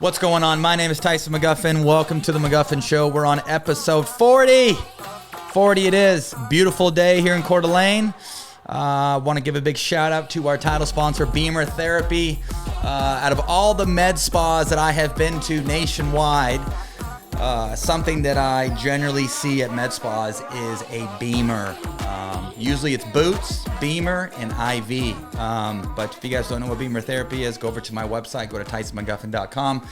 What's going on? My name is Tyson McGuffin. Welcome to the McGuffin Show. We're on episode 40. 40 it is. Beautiful day here in Coeur d'Alene. I want to give a big shout out to our title sponsor, Bemer Therapy. Out of all the med spas that I have been to nationwide, something that I generally see at med spas is a Bemer. Usually it's Boots, Bemer, and IV. But if you guys don't know what Bemer Therapy is, go over to my website, go to TysonMcGuffin.com.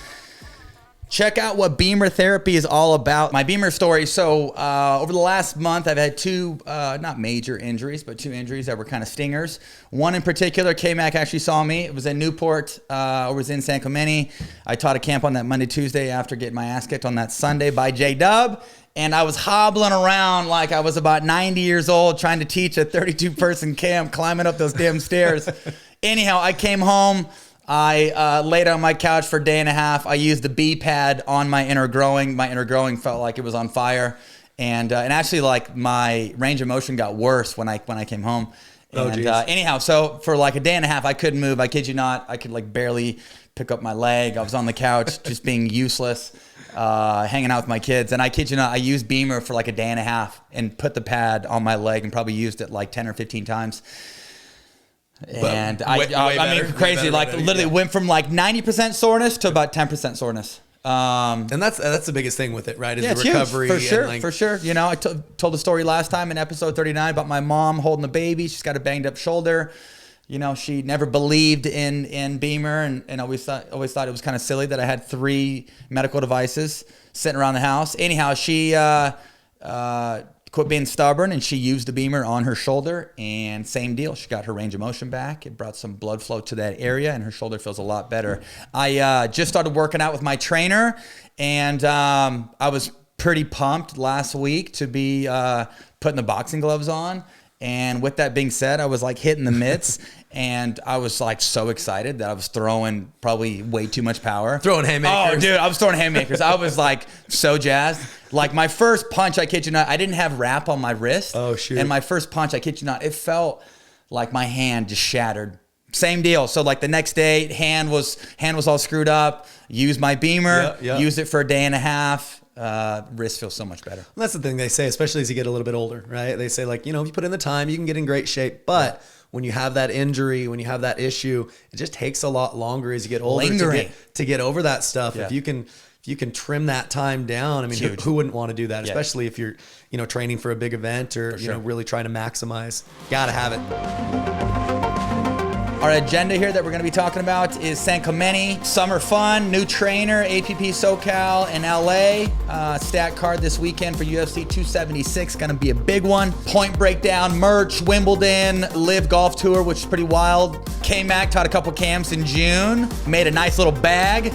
Check out what Bemer Therapy is all about. My Bemer story. So over the last month, I've had two, not major injuries, but two injuries that were kind of stingers. One in particular, K-Mac actually saw me. It was in Newport. I was in San Clemente. I taught a camp on that Monday, Tuesday after getting my ass kicked on that Sunday by J-Dub. And I was hobbling around like I was about 90 years old trying to teach a 32-person camp, climbing up those damn stairs. Anyhow, I came home. I laid on my couch for a day and a half. I used the B pad on my inner growing. My inner growing felt like it was on fire. And actually, like, my range of motion got worse when I came home. And anyhow, so for like a day and a half, I couldn't move. I kid you not. I could like barely pick up my leg. I was on the couch just being useless, hanging out with my kids. And I kid you not, I used Bemer for like a day and a half and put the pad on my leg and probably used it like 10 or 15 times. And I mean, crazy, like literally went from like 90% soreness to about 10% soreness. And that's the biggest thing with it, right? Is yeah, the recovery. Huge, for sure, and like, for sure. You know, I told the story last time in episode 39 about my mom holding the baby. She's got a banged up shoulder. You know, she never believed in Bemer and always thought it was kind of silly that I had 3 medical devices sitting around the house. Anyhow, she quit being stubborn and she used the Bemer on her shoulder, and same deal. She got her range of motion back. It brought some blood flow to that area and her shoulder feels a lot better. I just started working out with my trainer, and I was pretty pumped last week to be putting the boxing gloves on. And with that being said, I was like hitting the mitts and I was like so excited that I was throwing probably way too much power. Throwing haymakers. Oh, dude, I was throwing haymakers. I was like so jazzed. Like my first punch, I kid you not, I didn't have wrap on my wrist. Oh, shoot. And my first punch, I kid you not, it felt like my hand just shattered. Same deal. So like the next day, hand was all screwed up. Used my Bemer, used it for a day and a half. Wrist feels so much better. And that's the thing they say, especially as you get a little bit older, right? They say like, you know, if you put in the time, you can get in great shape. But when you have that injury, when you have that issue, it just takes a lot longer as you get older to get over that stuff. Yeah. If you can trim that time down, I mean, who wouldn't want to do that? Yeah. Especially if you're, you know, training for a big event or, you know, really trying to maximize. Gotta have it. Our agenda here that we're going to be talking about is San Clemente, summer fun, new trainer, APP SoCal and LA. Stat card this weekend for UFC 276, going to be a big one. Point breakdown, merch, Wimbledon, Live Golf Tour, which is pretty wild. K-Mac taught a couple camps in June, made a nice little bag.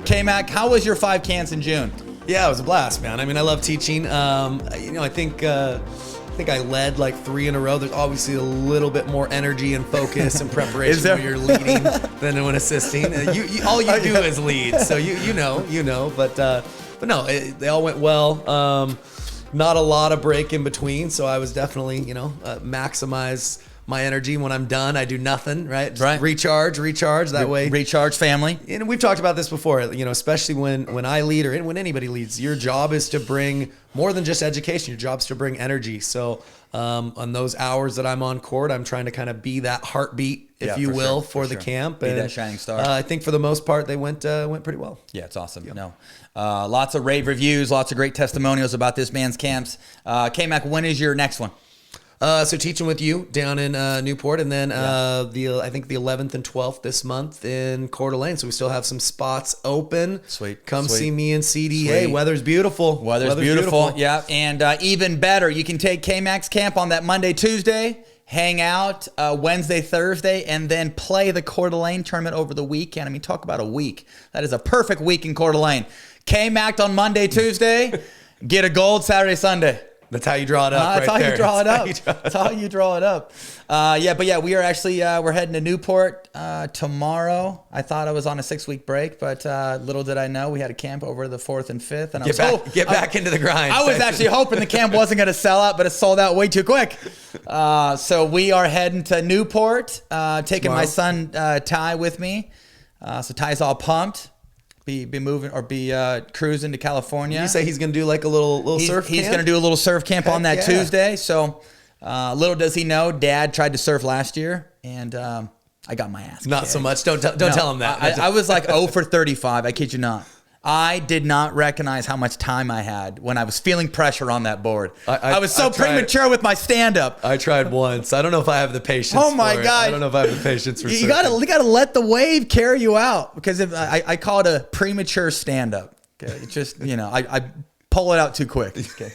K-Mac, how was your 5 cans in June? Yeah, it was a blast, man. I mean, I love teaching. You know, I think I led like 3 in a row. There's obviously a little bit more energy and focus and preparation when you're leading than when assisting. All you do is lead, so you know. But no, they all went well. Not a lot of break in between, so I was definitely, you know, maximize my energy. When I'm done, I do nothing, right? Just recharge that way. Recharge family. And we've talked about this before, you know, especially when I lead or when anybody leads, your job is to bring more than just education. Your job's to bring energy. So on those hours that I'm on court, I'm trying to kind of be that heartbeat, if you will, for the camp. Be that shining star. I think for the most part, they went pretty well. Yeah, it's awesome. Yep. No, lots of rave reviews, lots of great testimonials about this man's camps. K-Mac, when is your next one? So teaching with you down in Newport, and then I think the 11th and 12th this month in Coeur d'Alene. So we still have some spots open. Sweet. Come see me in CDA. Sweet. Weather's beautiful. Weather's beautiful. Yeah, and even better, you can take K-Mac's camp on that Monday, Tuesday, hang out Wednesday, Thursday, and then play the Coeur d'Alene tournament over the weekend. I mean, talk about a week. That is a perfect week in Coeur d'Alene. K-Mac on Monday, Tuesday, get a gold Saturday, Sunday. That's how you draw it up. That's right how there. you draw it up. That's how you draw it up. We are actually we're heading to Newport tomorrow. I thought I was on a 6-week break, but little did I know we had a camp over the 4th and 5th, and get back into the grind. I was actually hoping the camp wasn't going to sell out, but it sold out way too quick. So we are heading to Newport, taking Tomorrow. my son Ty with me. So Ty's all pumped. Be moving or be cruising to California. You say he's going to do like a little surf camp? He's going to do a little surf camp on that Tuesday. So little does he know, Dad tried to surf last year, and I got my ass kicked. Not so much. Don't tell him that. I was like 0 for 35. I kid you not. I did not recognize how much time I had when I was feeling pressure on that board. I was so premature with my stand-up. I tried once. I don't know if I have the patience. Oh my God! I don't know if I have the patience for. You gotta let the wave carry you out, because if I call it a premature stand-up. Okay, it's just I pull it out too quick. Okay.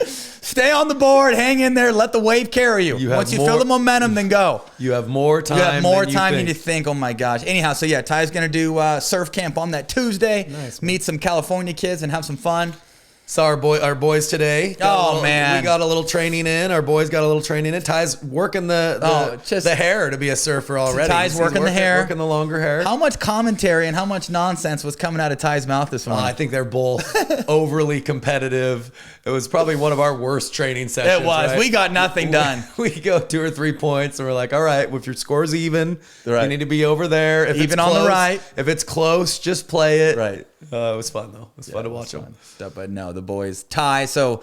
Stay on the board, hang in there, let the wave carry you. Once you feel the momentum, then go. You have more time. You have more time than you think. Oh my gosh. Anyhow, so yeah, Ty's gonna do surf camp on that Tuesday. Nice, meet some California kids and have some fun. Saw our boys today. Man, we got a little training in. Our boys got a little training in. Ty's working the hair to be a surfer already. Ty's working the hair, working the longer hair. How much commentary and how much nonsense was coming out of Ty's mouth this morning? I think they're both overly competitive. It was probably one of our worst training sessions. It was. Right? We got nothing done. We go 2 or 3 points, and we're like, all right, if your score's even, you need to be over there. If even it's close, on the right. If it's close, just play it. Right. It was fun, though. It was fun to watch them. But no, the boys. Ty, so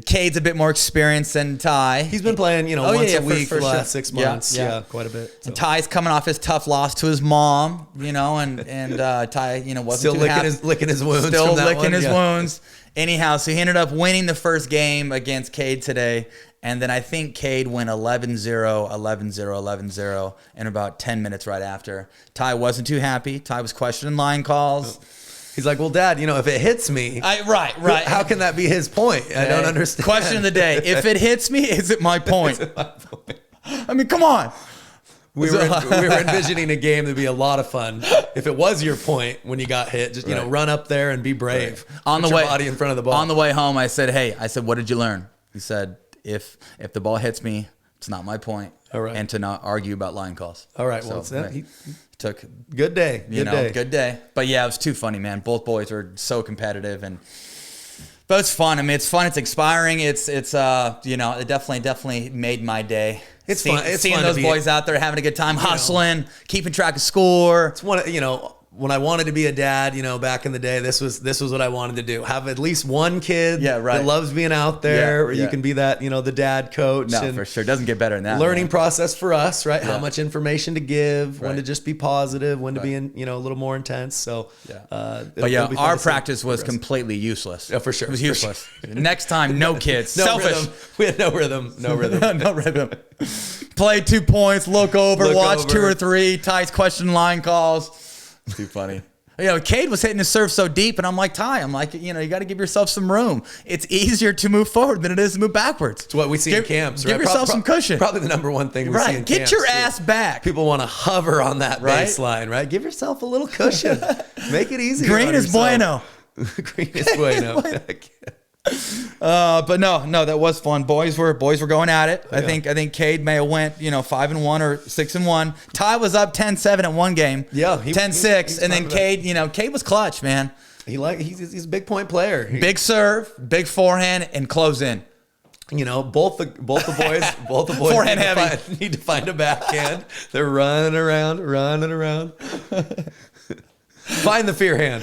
Cade's a bit more experienced than Ty. He's been playing, once a week for the last sure. 6 months. Yeah, quite a bit. So. And Ty's coming off his tough loss to his mom, and Ty, wasn't still licking his wounds. Still licking his wounds. Anyhow, so he ended up winning the first game against Cade today. And then I think Cade went 11-0, 11-0, 11-0 in about 10 minutes right after. Ty wasn't too happy. Ty was questioning line calls. He's like, well, Dad, if it hits me. Right. How can that be his point? I don't understand. Question of the day. If it hits me, is it my point? I mean, come on. We were envisioning a game that'd be a lot of fun. If it was your point when you got hit, just run up there and be brave. Right. On the way, body in front of the ball. On the way home, I said, what did you learn? He said, if the ball hits me, it's not my point. All right. And to not argue about line calls. All right. So, well, he took good day. Good day. But yeah, it was too funny, man. Both boys were so competitive, but it's fun. I mean, it's fun. It's inspiring. It's it definitely made my day. It's fun. It's seeing fun those boys out there having a good time, hustling, keeping track of score. It's one. When I wanted to be a dad, back in the day, this was what I wanted to do. Have at least one kid that loves being out there, where you can be that, the dad coach. No, for sure. It doesn't get better than that. Learning process for us, right? Yeah. How much information to give, when to just be positive, when to be a little more intense. So, our practice was completely useless. Yeah, for sure. It was useless. Next time, no kids. No Selfish. Rhythm. We had no rhythm. No rhythm. No rhythm. Play 2 points, look over, watch 2 or 3, Ty's question line calls. Too funny. Cade was hitting his serve so deep, and I'm like, Ty, you got to give yourself some room. It's easier to move forward than it is to move backwards. It's what we see in camps, right? Give yourself some cushion. Probably the number one thing we see in camps. Get your ass back. People want to hover on that baseline, right? Give yourself a little cushion. Make it easy. Green is bueno. Green is bueno. But no, that was fun. Boys were going at it. I think Cade may have went 5-1 or 6-1. Ty was up 10-7 at one game. Yeah, 10-6, and then Cade was clutch, man. He's a big point player. Big serve, big forehand, and close in. Both the boys forehand heavy. Need to find a backhand. They're running around. Find the fear hand.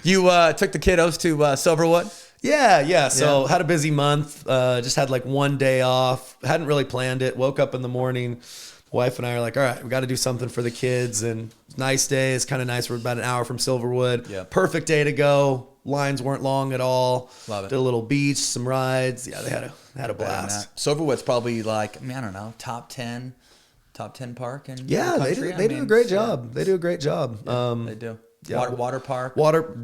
You took the kiddos to Silverwood? Yeah. So had a busy month. Just had like one day off. Hadn't really planned it. Woke up in the morning. Wife and I are like, all right, we got to do something for the kids. And nice day. It's kind of nice. We're about an hour from Silverwood. Yeah. Perfect day to go. Lines weren't long at all. Love it. Did a little beach, some rides. Yeah, they had a blast. Silverwood's probably like, I don't know, top 10 park in the country. They do a great job. They do a great job. They do. Yeah. Water park.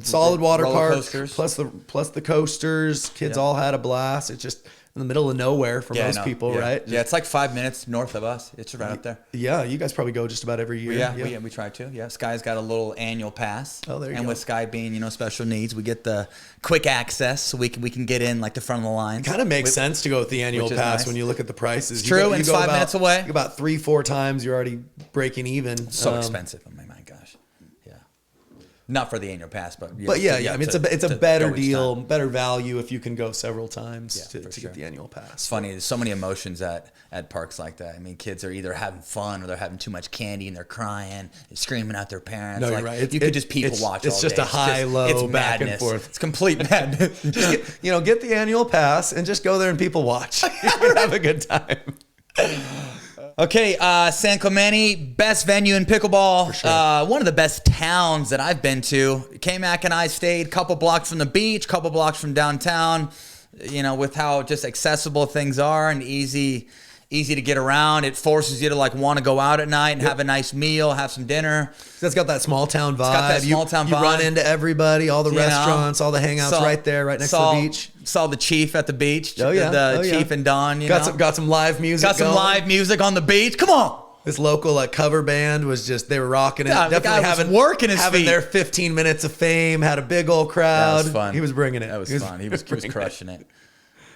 Solid water park. Coasters. Plus the coasters. Kids all had a blast. It's just in the middle of nowhere for most people, right? Yeah, it's like 5 minutes north of us. It's right up there. Yeah, you guys probably go just about every year. Yeah, we try to. Yeah, Sky's got a little annual pass. Oh, there you go. And with Sky being, special needs, we get the quick access, so we can get in like the front of the lines. Kind of makes sense to go with the annual pass when you look at the prices. It's true, and it's 5 minutes away. About 3-4 times, you're already breaking even. So expensive. Oh my gosh. Yeah. Not for the annual pass, but yeah. I mean, it's a better deal, better value if you can go several times to get the annual pass. It's funny. There's so many emotions at parks like that. I mean, kids are either having fun or they're having too much candy and they're crying, they're screaming at their parents. No, like, you're right. You could just people watch all day. It's just a high-low back and forth. It's complete madness. Just get the annual pass and just go there and people watch. You're gonna have a good time. Okay, San Clemente, best venue in pickleball. For sure. One of the best towns that I've been to. K-Mac and I stayed a couple blocks from the beach, couple blocks from downtown. With how just accessible things are and easy to get around. It forces you to want to go out at night and have a nice meal, have some dinner. It's got that small town vibe. It's got that small town vibe. You run into everybody, all the restaurants, all the hangouts right there, right next to the beach. Saw the Chief at the beach. Oh yeah, the Chief and Don. Got some live music. Got some live music on the beach. Come on. This local cover band was they were rocking it. Yeah, definitely having having their 15 minutes of fame. Had a big old crowd. That was fun. He was bringing it. That was fun. He was crushing it.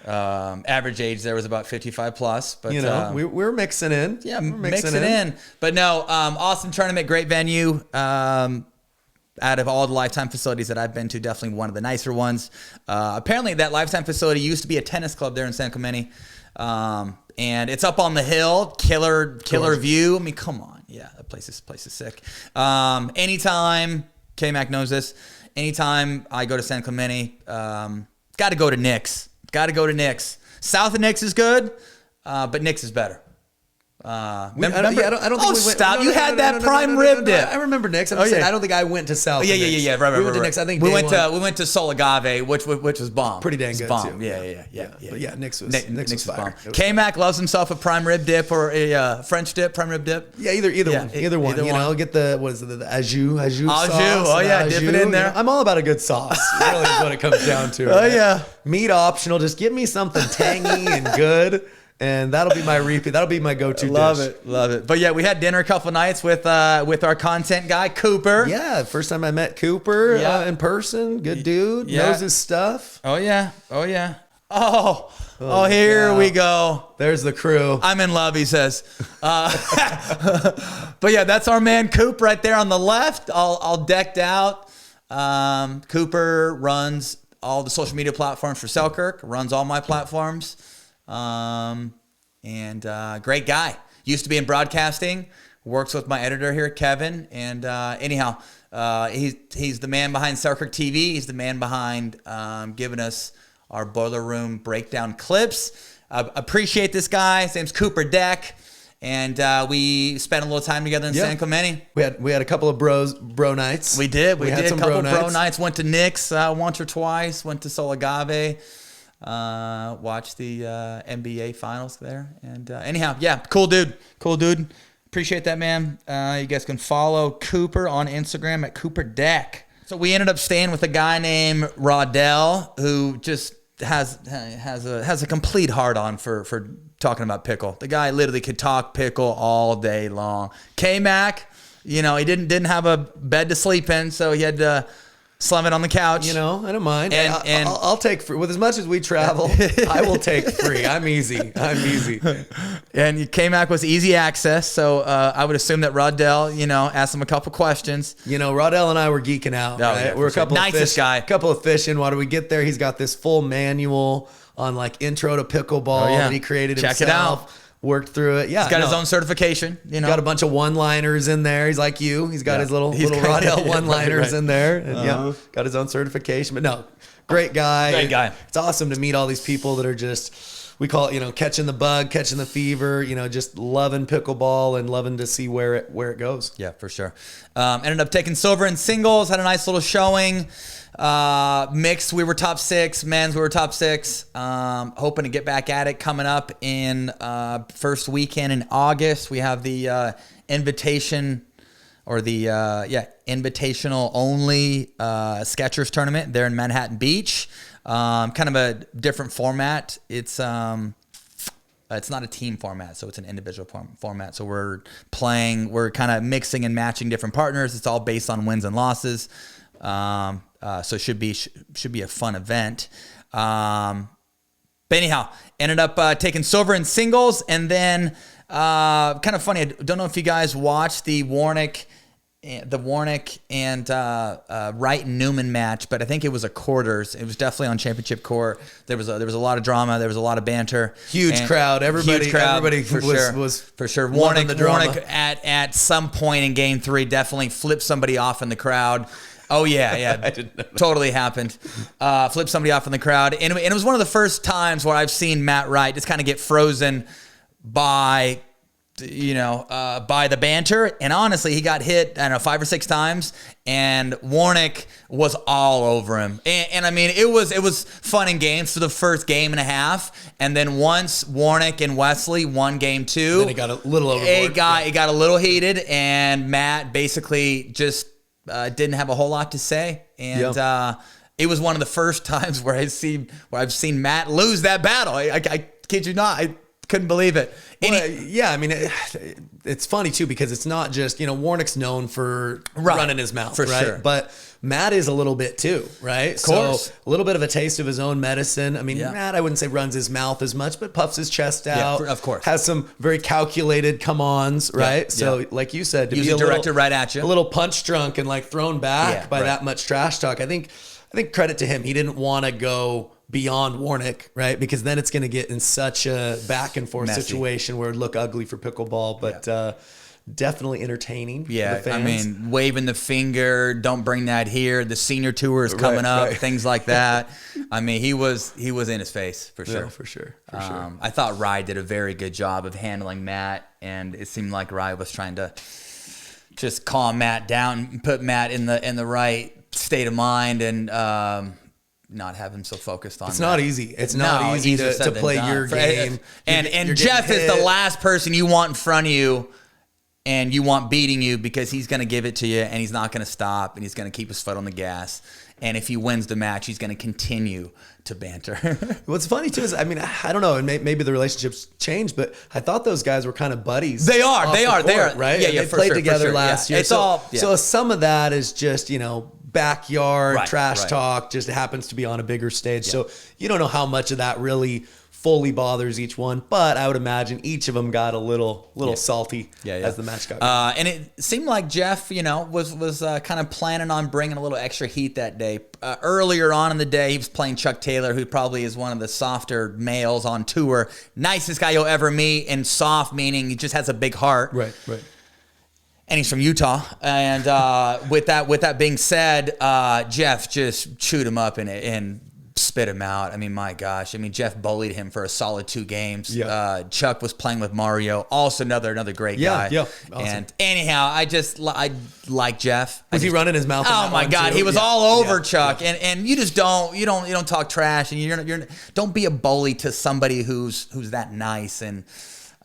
Average age there was about 55 plus, but we're mixing in. Yeah, we're mixing in. But no, awesome tournament, great venue. Out of all the Lifetime facilities that I've been to, definitely one of the nicer ones. Apparently that Lifetime facility used to be a tennis club there in San Clemente. And it's up on the hill, killer view. I mean, come on. Yeah, that place is sick. Anytime, K-Mac knows this, anytime I go to San Clemente, got to go to Nick's. Got to go to Nick's. South of Nick's is good, but Nick's is better. I don't think we went. Stop! You had that prime rib dip. I remember Nick's. I'm saying I don't think I went to South. Yeah. Right. We went to Nick's. I think we went to Sol Agave, which was bomb. Pretty dang good bomb. too. Yeah. But yeah, Nick's was fire. K-Mac loves himself a prime rib dip or a French dip, prime rib dip. Yeah, either one. Get the the au jus sauce. Oh yeah, dip it in there. I'm all about a good sauce. Really is what it comes down to. Oh yeah, meat optional. Just give me something tangy and good. And that'll be my repeat. That'll be my go-to dish. Love it. But yeah, we had dinner a couple nights with our content guy, Cooper. Yeah, first time I met Cooper in person. Good dude. Knows his stuff. Oh yeah. Oh, here we go. There's the crew. I'm in love, he says. But yeah, that's our man Coop right there on the left, all decked out. Cooper runs all the social media platforms for Selkirk, runs all my platforms. Great guy. Used to be in broadcasting, works with my editor here, Kevin. And he's the man behind Selkirk TV. He's the man behind giving us our Boiler Room breakdown clips. Appreciate this guy. His name's Cooper Deck. And we spent a little time together in San Clemente. We had a couple of bro nights. We did. We did a couple bro nights. Went to Nick's once or twice. Went to Sol Agave. Watched the NBA finals there. And anyhow, cool dude. Appreciate that, man. You guys can follow Cooper on Instagram at Cooper Deck. So we ended up staying with a guy named Rodell, who just has a complete hard on for talking about pickle. The guy literally could talk pickle all day long. K-Mac, he didn't have a bed to sleep in, so he had to slum it on the couch. I don't mind. And I'll take free. With as much as we travel, I will take free. I'm easy. And K-Mac was easy access, so I would assume that Rodell, asked him a couple questions. Rodell and I were geeking out. Right? Yeah, we're a couple nicest guy. A couple of fishing. Why do we get there? He's got this full manual on intro to pickleball that he created himself. Check it out. Worked through it. Yeah, he's got his own certification. Got a bunch of one-liners in there. He's like you. He's got his little Rodell one-liners in there. And got his own certification. But no, great guy. Great guy. It's awesome to meet all these people that are just, we call it, catching the bug, catching the fever. Just loving pickleball and loving to see where it goes. Yeah, for sure. Ended up taking silver in singles. Had a nice little showing. Mixed, we were top 6. Men's, we were top 6. Hoping to get back at it coming up in first weekend in August. We have the invitation or the invitational only Skechers tournament there in Manhattan Beach. Kind of a different format. It's not a team format, so it's an individual format. So we're kind of mixing and matching different partners. It's all based on wins and losses. So it should be a fun event. But anyhow, ended up taking silver in singles, and then kind of funny. I don't know if you guys watched the Warnick and Wright and Newman match, but I think it was a quarters. It was definitely on Championship Court. There was a lot of drama. There was a lot of banter. Huge crowd. Everybody was for sure. Warnick at some point in Game 3 definitely flipped somebody off in the crowd. Oh yeah, I didn't know that. Totally happened. Flipped somebody off in the crowd, and it was one of the first times where I've seen Matt Wright just kind of get frozen by the banter. And honestly, he got hit, I don't know, 5 or 6 times, and Warnick was all over him. And I mean, it was fun and games for the first game and a half. And then once Warnick and Wesley won Game 2, then it got a little overboard. It got a little heated, and Matt basically just didn't have a whole lot to say. And it was one of the first times where I've seen Matt lose that battle. I kid you not. I couldn't believe it. I mean, it's funny too, because it's not just, Warnick's known for running his mouth, for right? sure. But Matt is a little bit too, right? Of course. So a little bit of a taste of his own medicine. I mean, Matt, I wouldn't say runs his mouth as much, but puffs his chest out. Yeah, of course. Has some very calculated come-ons, right? Yeah, so like you said, to usually be directed right at you. A little punch drunk and like thrown back by that much trash talk. I think credit to him. He didn't want to go beyond Warnick, right? Because then it's going to get in such a back and forth situation where it would look ugly for pickleball, but definitely entertaining. Yeah, for the I fans. mean, waving the finger, don't bring that here. The senior tour is coming up, things like that. I mean, he was in his face for sure. Yeah, for sure. I thought Rye did a very good job of handling Matt, and it seemed like Rye was trying to just calm Matt down and put Matt in the right state of mind, and not have him so focused on It's not easy. It's not easy to play your game. And Jeff is the last person you want in front of you, and you want beating you, because he's going to give it to you, and he's not going to stop, and he's going to keep his foot on the gas. And if he wins the match, he's going to continue to banter. What's funny too is, I mean, I don't know, and maybe the relationships changed, but I thought those guys were kind of buddies. They are, right? Yeah, they played together last year. It's so some of that is just, backyard trash right. talk, just happens to be on a bigger stage. So you don't know how much of that really fully bothers each one, but I would imagine each of them got a little salty as the match got going. And it seemed like Jeff, was kind of planning on bringing a little extra heat that day. Earlier on in the day, he was playing Chuck Taylor, who probably is one of the softer males on tour. Nicest guy you'll ever meet, and soft meaning he just has a big heart. Right. And he's from Utah. And with that being said, Jeff just chewed him up and spit him out. I mean, my gosh. I mean, Jeff bullied him for a solid 2 games. Yeah. Chuck was playing with Mario, also another great guy. Yeah. Awesome. And anyhow, I like Jeff. Was he running his mouth? Oh my God, he was all over Chuck. Yeah. And you just don't talk trash, and you're don't be a bully to somebody who's that nice. And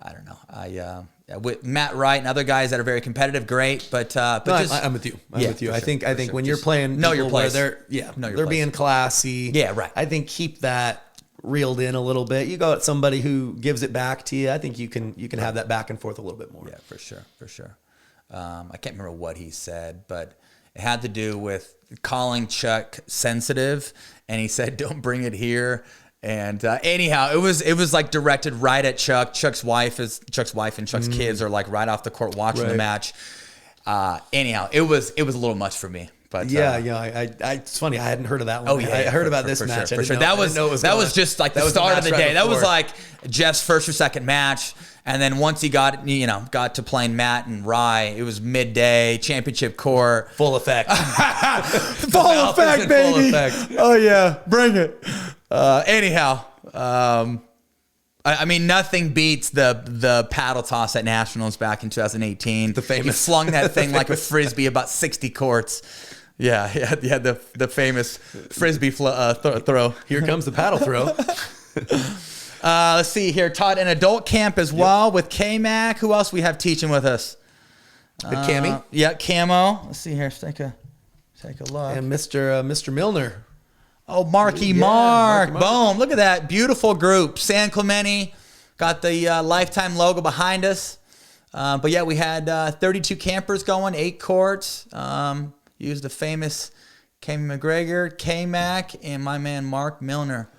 I don't know. With Matt Wright and other guys that are very competitive, great, but I'm with you. I'm with you. I think when you're playing, know your place. They're being classy. Yeah, right. I think keep that reeled in a little bit. You go at somebody who gives it back to you. I think you can have that back and forth a little bit more. Yeah, for sure. I can't remember what he said, but it had to do with calling Chuck sensitive, and he said, "Don't bring it here." And anyhow, it was like directed right at Chuck. Chuck's wife and Chuck's kids are like right off the court watching the match. Anyhow, it was a little much for me. But it's funny. I hadn't heard of that one. Oh yeah, I heard about this match. For sure. That was just like the start of the day. That was like Jeff's first or second match. And then once he got to playing Matt and Rye, it was midday, championship court. Full effect. Full effect, baby. Full effect. Oh yeah, bring it. Anyhow, I mean, nothing beats the paddle toss at Nationals back in 2018. The famous. He flung that thing like a frisbee about 60 courts. Yeah, the famous frisbee throw. Here comes the paddle throw. Let's see here. Taught an adult camp as well with K-Mac. Who else we have teaching with us? The Cammy. Yeah, Camo. Let's see here. Take a look. And Mr. Milner. Oh, Marky Mark. Boom. Look at that. Beautiful group. San Clemente. Got the Lifetime logo behind us. But yeah, we had 32 campers going, 8 courts. Used the famous Cammy McGregor, K-Mac, and my man Mark Milner.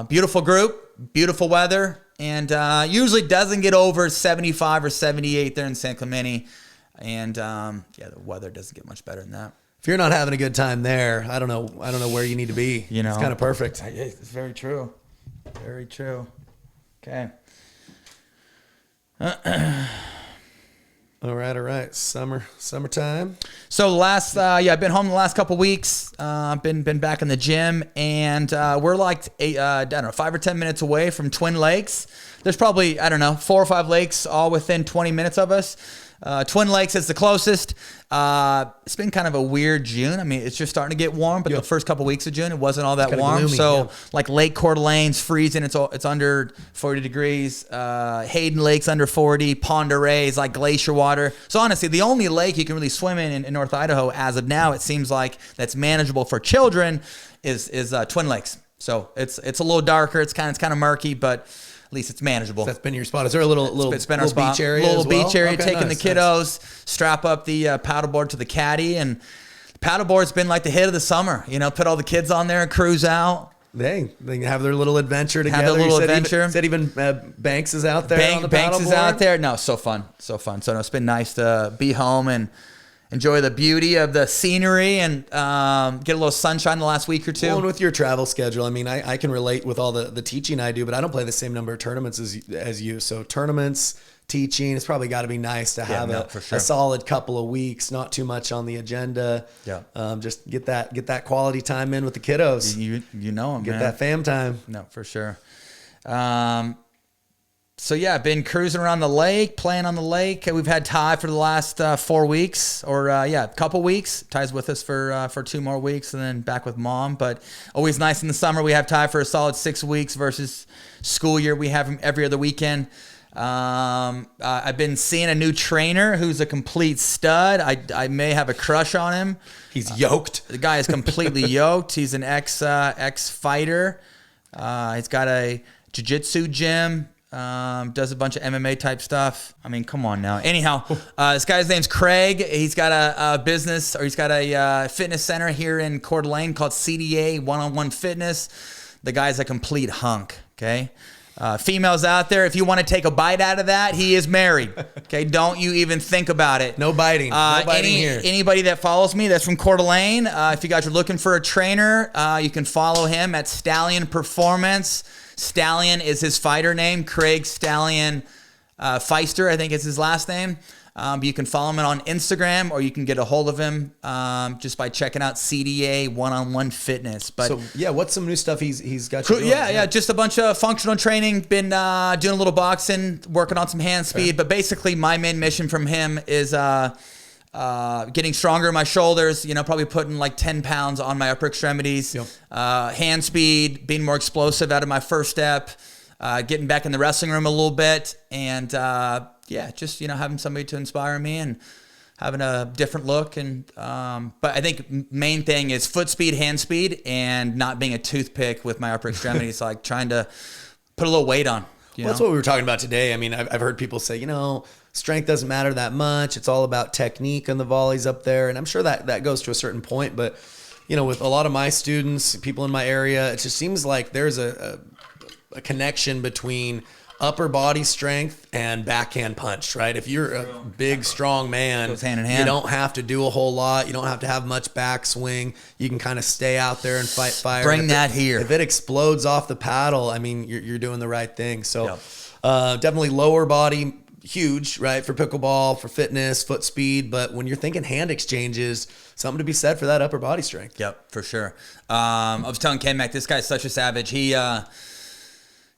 Beautiful group, beautiful weather, and usually doesn't get over 75 or 78 there in San Clemente. And the weather doesn't get much better than that. If you're not having a good time there, I don't know where you need to be. You know, it's kind of perfect. It's very true. Very true. Okay. All right. Summertime. So I've been home the last couple weeks. Been back in the gym, and we're like 5 or 10 minutes away from Twin Lakes. There's probably 4 or 5 lakes all within 20 minutes of us. Twin Lakes is the closest. It's been kind of a weird June. I mean, it's just starting to get warm, but the first couple weeks of June, it wasn't all that warm. Gloomy, like Lake Coeur d'Alene's freezing. It's under 40 degrees. Hayden Lake's under 40. Pend Oreille is like glacier water. So honestly, the only lake you can really swim in North Idaho as of now, it seems like that's manageable for children is Twin Lakes. So it's a little darker. It's kind of murky, but at least it's manageable. So that's been your spot. Is there a little beach area? Little as well? beach area, Okay, taking nice, the kiddos, strap up the paddleboard to the caddy, and the paddleboard's been like the hit of the summer. You know, put all the kids on there and cruise out. They have their little adventure together. Have their little adventure. Said even Banks is out there on the paddleboard. Banks is out there. No, so fun. So no, it's been nice to be home and enjoy the beauty of the scenery and get a little sunshine the last week or two. Well, and with your travel schedule, I mean, I can relate with all the teaching I do, but I don't play the same number of tournaments as you. So tournaments, teaching, it's probably got to be nice to have a solid couple of weeks, not too much on the agenda. Yeah. Just get that quality time in with the kiddos. You know them, Get that fam time. No, for sure. So yeah, I've been cruising around the lake, playing on the lake. We've had Ty for the last 4 weeks, a couple weeks. Ty's with us for 2 more weeks, and then back with Mom. But always nice in the summer. We have Ty for a solid 6 weeks versus school year. We have him every other weekend. I've been seeing a new trainer who's a complete stud. I may have a crush on him. He's yoked. The guy is completely yoked. He's an ex fighter. He's got a jiu-jitsu gym. Does a bunch of MMA type stuff. I mean, come on now. Anyhow, this guy's name's Craig. He's got a business, or he's got a fitness center here in Coeur d'Alene called CDA One-on-One Fitness. The guy's a complete hunk. Okay. Females out there, if you want to take a bite out of that, he is married. Okay. Don't you even think about it. No biting. No biting here. Anybody that follows me that's from Coeur d'Alene, if you guys are looking for a trainer, you can follow him at Stallion Performance. Stallion is his fighter name. Craig Stallion Feister, I think is his last name. You can follow him on Instagram, or you can get a hold of him just by checking out CDA One-on-One Fitness. But so yeah, what's some new stuff he's got you doing? Yeah, just a bunch of functional training. Been doing a little boxing, working on some hand speed. Okay. But basically, my main mission from him is getting stronger in my shoulders, probably putting like 10 pounds on my upper extremities, hand speed, being more explosive out of my first step, getting back in the wrestling room a little bit, and just having somebody to inspire me and having a different look. And but I think main thing is foot speed, hand speed, and not being a toothpick with my upper extremities, like trying to put a little weight on. Well, that's what we were talking about today. I mean, I've heard people say, strength doesn't matter that much. It's all about technique on the volleys up there. And I'm sure that goes to a certain point. But, with a lot of my students, people in my area, it just seems like there's a connection between upper body strength and backhand punch, right? If you're a big, strong man, goes hand in hand. You don't have to do a whole lot. You don't have to have much backswing. You can kind of stay out there and fight fire. Bring that here. If it explodes off the paddle, I mean, you're doing the right thing. So definitely lower body, huge, right? For pickleball, for fitness, foot speed. But when you're thinking hand exchanges, something to be said for that upper body strength. Yep, for sure. I was telling Ken Mac, this guy's such a savage.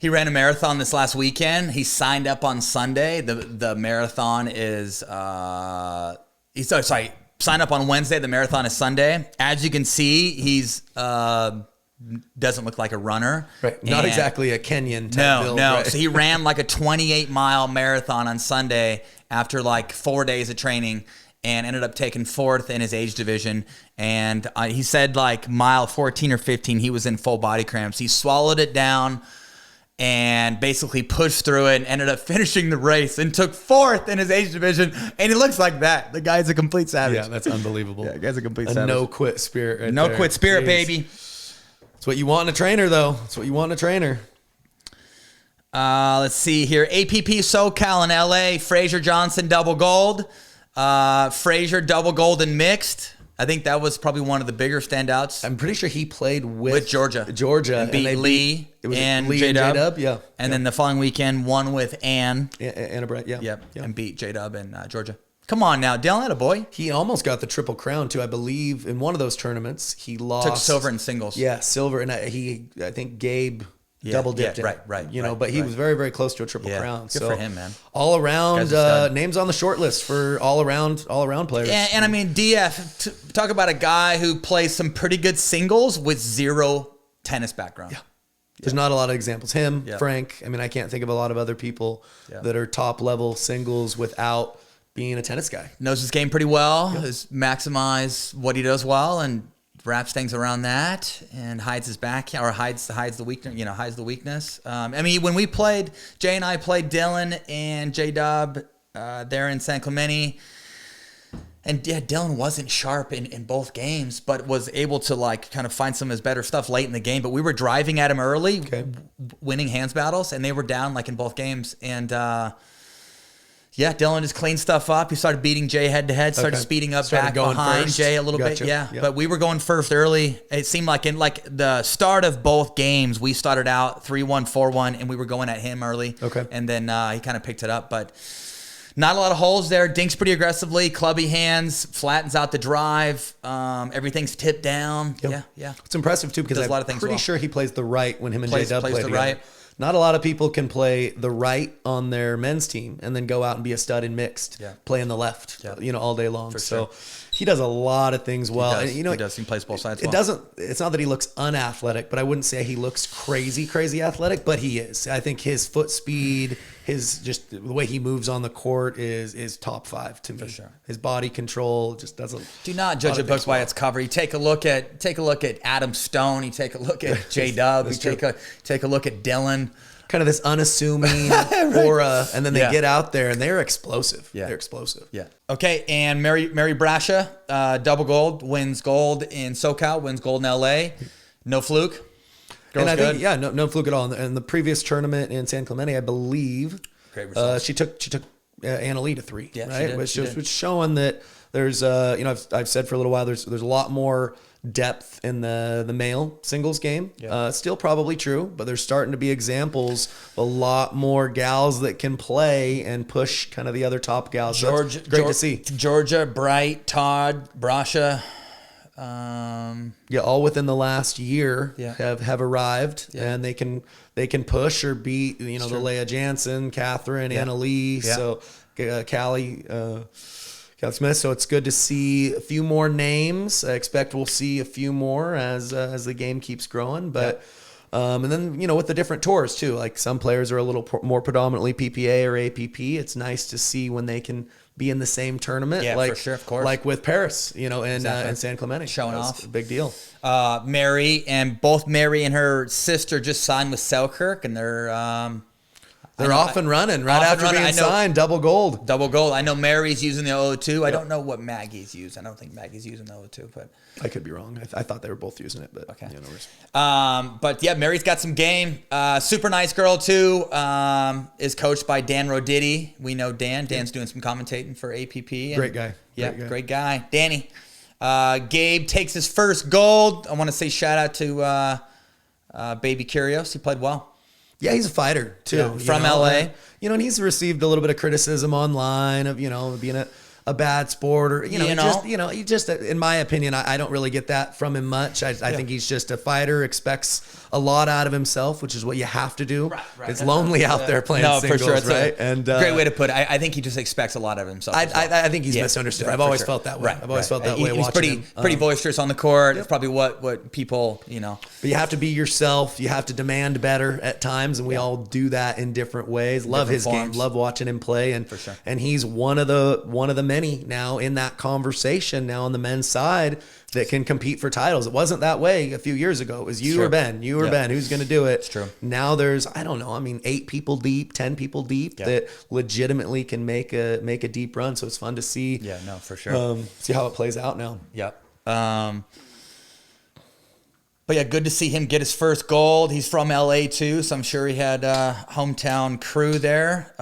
He ran a marathon this last weekend. He signed up on Sunday. The marathon is signed up on Wednesday. The marathon is Sunday. As you can see, he's doesn't look like a runner. Right. Not exactly a Kenyan type No, build, no. right? So he ran like a 28-mile marathon on Sunday after like 4 days of training and ended up taking 4th in his age division. And he said like mile 14 or 15, he was in full body cramps. He swallowed it down and basically pushed through it and ended up finishing the race and took 4th in his age division. And he looks like that. The guy's a complete savage. Yeah, that's unbelievable. Yeah, the guy's a complete a savage. no-quit spirit right No there. quit spirit, Jeez. baby. That's what you want in a trainer, though. That's what you want in a trainer. Let's see here. APP SoCal in LA. Fraser Johnson, double gold. Fraser, double gold in mixed. I think that was probably one of the bigger standouts. I'm pretty sure he played with Georgia. And beat Lee and J-Dub. Yeah. And then the following weekend, won with Ann. Anna Brett, yeah. Yep. And beat J-Dub in Georgia. Come on now, Dylan, had a boy. He almost got the Triple Crown, too. I believe in one of those tournaments, he lost. Took silver in singles. Yeah, silver. And I think Gabe double dipped it. Right. But he was very, very close to a Triple Crown. Good for him, man. All around, names on the short list for all around players. And I mean, DF, talk about a guy who plays some pretty good singles with zero tennis background. Yeah. There's not a lot of examples. Him, Yeah. Frank. I mean, I can't think of a lot of other people that are top level singles without being a tennis guy. Knows his game pretty well. Has maximize what he does well and wraps things around that and hides his back or hides the weakness. Hides the weakness. I mean, when we played, Jay and I played Dylan and J-Dub there in San Clemente. And yeah, Dylan wasn't sharp in both games, but was able to like kind of find some of his better stuff late in the game. But we were driving at him early, winning hands battles, and they were down like in both games. And Dylan just cleaned stuff up. He started beating Jay head to head, started speeding up back behind first. Jay a little bit. Yeah. But we were going first early. It seemed like in like the start of both games, we started out 3-1, 4-1, and we were going at him early. Okay. And then he kind of picked it up, but not a lot of holes there. Dinks pretty aggressively, clubby hands, flattens out the drive. Everything's tipped down. Yep. Yeah. It's impressive too because Does a lot I'm of things pretty well. sure he plays the right when him and Plays J-Dub play the together. right. Not a lot of people can play the right on their men's team and then go out and be a stud in mixed, playing the left, all day long. So he does a lot of things well. He does. And, He does. He plays both sides It well. doesn't. It's not that he looks unathletic, but I wouldn't say he looks crazy athletic. But he is. I think his foot speed, his just the way he moves on the court is top 5 to me. For sure. His body control just doesn't. Do not judge a book by its cover. You take a look at Adam Stone. You take a look at J-Dub. You take a look at Dylan. Kind of this unassuming aura, and then they get out there and they're explosive. Yeah. They're explosive. Yeah. Okay, and Mary Brascia, double gold, wins gold in SoCal, wins gold in LA. No fluke. Girl's and I good. think no fluke at all. In the previous tournament in San Clemente, I believe, Great results. she took Anna Lee to 3. Yeah, right, she did. which showing that there's I've said for a little while there's a lot more depth in the male singles game. Still probably true, but there's starting to be examples of a lot more gals that can play and push kind of the other top gals. Georgia, great to see. Georgia, Bright, Todd, Brascia. All within the last year have arrived, and they can push or beat the Leia Jansen, Catherine, Anna Lee, so Callie Smith. So it's good to see a few more names. I expect we'll see a few more as the game keeps growing, but. And then, with the different tours too, like some players are a little more predominantly PPA or APP. It's nice to see when they can be in the same tournament. Yeah, like, for sure, of course. Like with Paris, and San Clemente. Showing That's off. a big deal. Both Mary and her sister just signed with Selkirk, and they're off and running right after being signed. Double gold. Double gold. I know Mary's using the 002. I don't know what Maggie's using. I don't think Maggie's using the 002, but I could be wrong. I thought they were both using it, but okay. No worries. But yeah, Mary's got some game. Super nice girl too. Is coached by Dan Roditi. We know Dan. Dan's doing some commentating for APP. And, great guy. Yeah, great guy. Danny. Gabe takes his first gold. I want to say shout out to Baby Curios. He played well. Yeah, he's a fighter too. From LA. And he's received a little bit of criticism online of being a a bad sport, or you just in my opinion, I don't really get that from him much. I think he's just a fighter, expects a lot out of himself, which is what you have to do. Right. It's lonely out there playing singles, for sure. It's right? And great way to put it. I think he just expects a lot of himself. I think he's misunderstood. I've always felt that way. Right. I've always felt that way. He's pretty boisterous on the court. It's probably what people, But you have to be yourself. You have to demand better at times, and we all do that in different ways. Love his game. Love watching him play, and for sure. And he's one of the many now in that conversation now on the men's side that can compete for titles. It wasn't that way a few years ago. It was you or Ben. You or Ben. Who's going to do it? It's true. Now there's, I don't know, 8 people deep, 10 people deep that legitimately can make a deep run. So it's fun to see. Yeah, no, for sure. See how it plays out now. Yep. But yeah, good to see him get his first gold. He's from LA too, so I'm sure he had hometown crew there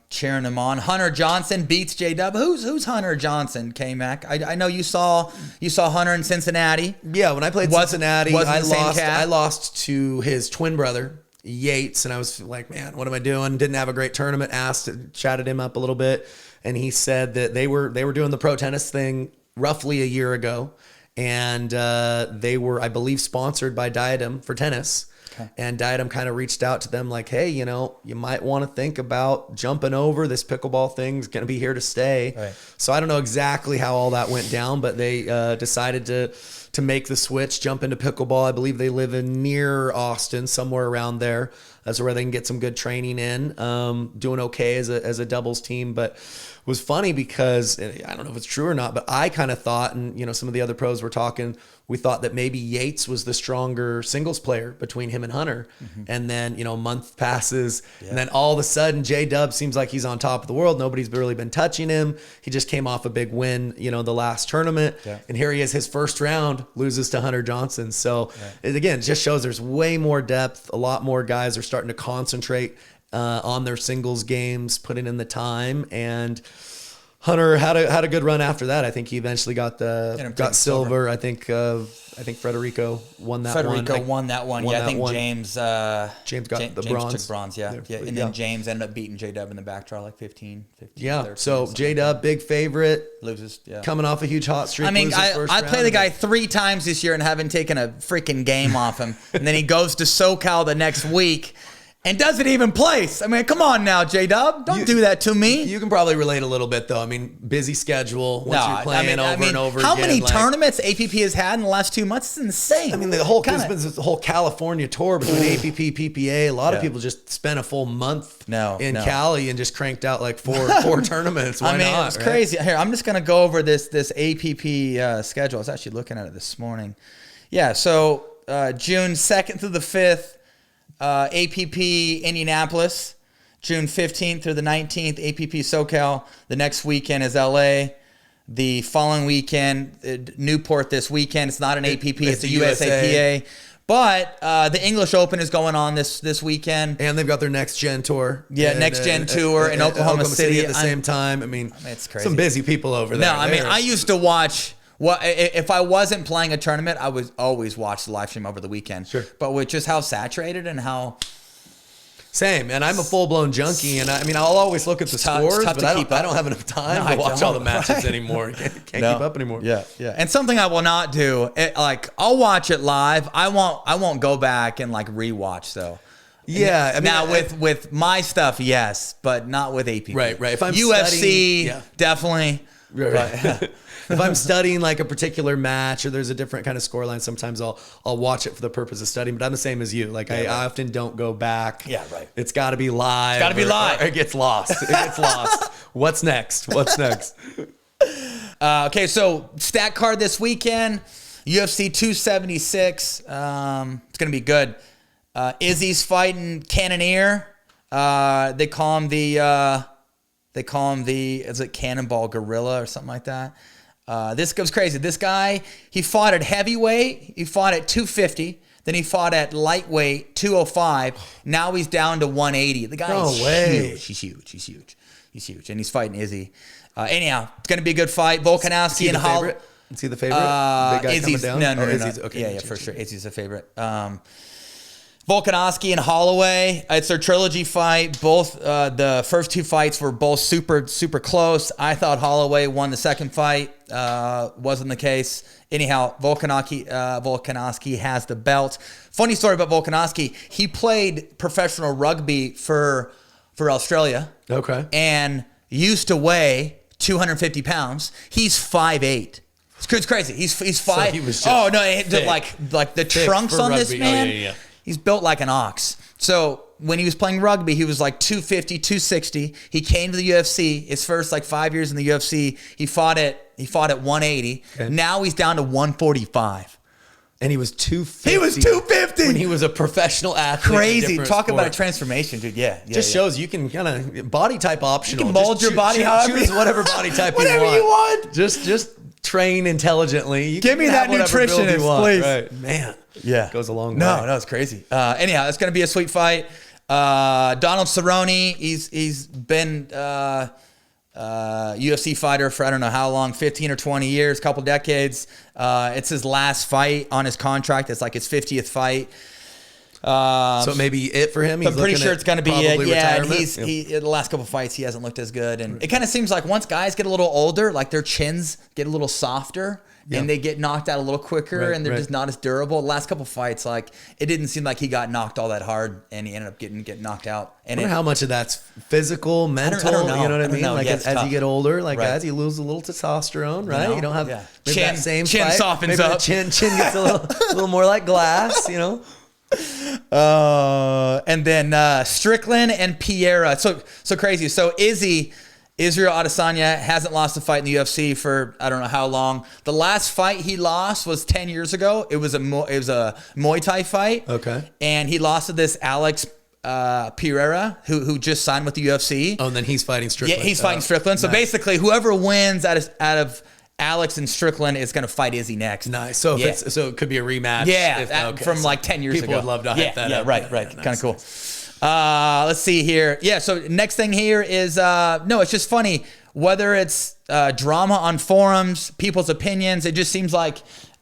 cheering him on. Hunter Johnson beats J-Dub. Who's Hunter Johnson, K-Mac? I know you saw Hunter in Cincinnati. Yeah, when I played Cincinnati, I lost to his twin brother, Yates, and I was like, man, what am I doing? Didn't have a great tournament. Chatted him up a little bit, and he said that they were doing the pro tennis thing roughly a year ago. And they were, I believe, sponsored by Diadem for tennis. Okay. And Diadem kind of reached out to them like, hey, you might want to think about jumping over. This pickleball thing's going to be here to stay. Right. So I don't know exactly how all that went down, but they decided to make the switch, jump into pickleball. I believe they live in near Austin, somewhere around there. That's where they can get some good training in. Doing okay as a doubles team, but it was funny because I don't know if it's true or not, but I kind of thought, and some of the other pros were talking, we thought that maybe Yates was the stronger singles player between him and Hunter. Mm-hmm. And then, a month passes and then all of a sudden J-Dub seems like he's on top of the world. Nobody's really been touching him. He just came off a big win, the last tournament. Yeah. And here he is, his first round, loses to Hunter Johnson. So it again, just shows there's way more depth. A lot more guys are starting to concentrate on their singles games, putting in the time, and Hunter had a good run after that. I think he eventually got silver. I think Federico won that one. Federico won that one. Yeah, I think one. James got the bronze. Took bronze, yeah. And then James ended up beating J-Dub in the back draw like 15. Yeah, 13, so J-Dub, big favorite. Loses, yeah. Coming off a huge hot streak. I played the guy 3 times this year and haven't taken a freaking game off him. And then he goes to SoCal the next week and doesn't even place. Come on now, J-Dub. Don't do that to me. You can probably relate a little bit, though. Busy schedule. Once you're playing over and over how again. How many tournaments APP has had in the last 2 months? It's insane. The whole California tour between APP, PPA. A lot of people just spent a full month in Cali and just cranked out like four tournaments. Why not? It's crazy. Here, I'm just going to go over this APP schedule. I was actually looking at it this morning. Yeah, so June 2nd through the 5th, APP Indianapolis, June 15th through the 19th, APP SoCal. The next weekend is LA. The following weekend, Newport this weekend. It's not an APP, it's a USAPA. But the English Open is going on this weekend. And they've got their Next Gen Tour. Yeah, Next Gen Tour in Oklahoma City at the same time. It's crazy. Some busy people over there. No, I used to watch... Well, if I wasn't playing a tournament, I would always watch the live stream over the weekend. Sure. But with just how saturated and how... Same. And I'm a full-blown junkie. And I'll always look at the scores, but I don't have enough time to watch all the matches anymore. Can't keep up anymore. Yeah. And something I will not do, I'll watch it live. I won't go back and rewatch, though. Yeah. Now with my stuff, yes, but not with APP. Right. If I'm UFC, definitely. Right. If I'm studying a particular match or there's a different kind of scoreline, sometimes I'll watch it for the purpose of studying. But I'm the same as you. I often don't go back. Yeah, right. It's got to be live. It's got to be live. Or it gets lost. What's next? Okay, so stat card this weekend, UFC 276. It's gonna be good. Izzy's fighting Cannoneer. They call him the is it Cannonball Gorilla or something like that? This goes crazy. This guy, he fought at heavyweight, he fought at 250, then he fought at lightweight 205. Now he's down to 180. The guy's huge. He's huge, and he's fighting Izzy. Anyhow, it's gonna be a good fight. Volkanovski and Hall. Is he the favorite? Big guy Izzy's coming down? No. Izzy's, okay, yeah, for sure. Izzy's a favorite. Volkanovski and Holloway. It's their trilogy fight. Both the first 2 fights were both super close. I thought Holloway won the second fight. Wasn't the case. Anyhow, Volkanovski has the belt. Funny story about Volkanovski. He played professional rugby for Australia. Okay. And used to weigh 250 pounds. He's 5'8". It's crazy. He's 5. So he was just like the trunks on rugby. this man. Yeah. He's built like an ox. So when he was playing rugby, he was like 250, 260. He came to the UFC. His first 5 years in the UFC, he fought at 180. Okay. Now he's down to 145. And he was 250. He was 250 when he was a professional athlete. Crazy. Talk about a transformation, dude. Yeah. Just shows you can kind of body type optional. You can mold your body however choose whatever body type whatever you want. Just train intelligently. You Give me that nutritionist, please. Right. Man. Yeah. Goes a long way. No, it's crazy. Anyhow, it's going to be a sweet fight. Donald Cerrone, he's been UFC fighter for I don't know how long, 15 or 20 years, couple decades. It's his last fight on his contract. It's like his 50th fight. So maybe it for him. I'm pretty sure it's going to be it. Yeah, and retirement. he the last couple fights he hasn't looked as good, and it kind of seems like once guys get a little older, like their chins get a little softer. Yeah. And they get knocked out a little quicker, and they're just not as durable. The last couple fights, it didn't seem like he got knocked all that hard, and he ended up getting knocked out. And I wonder how much of that's physical, mental. I don't know. You know what I mean? As you get older, as you lose a little testosterone, right? You don't have maybe that same chin fight. softens maybe up. Chin gets a little more like glass. And then Strickland and Piera. So crazy. So Israel Adesanya hasn't lost a fight in the UFC for I don't know how long. The last fight he lost was 10 years ago. It was a Muay Thai fight. Okay. And he lost to this Alex Pereira, who just signed with the UFC. Oh, and then he's fighting Strickland. Yeah, he's fighting Strickland. So basically, whoever wins out of Alex and Strickland is going to fight Izzy next. Nice. So it could be a rematch. Yeah, from 10 years ago. People would love to hype that up. Right. Kind of cool. Let's see here. Yeah, so next thing here is, it's just funny. Whether it's drama on forums, people's opinions, it just seems like,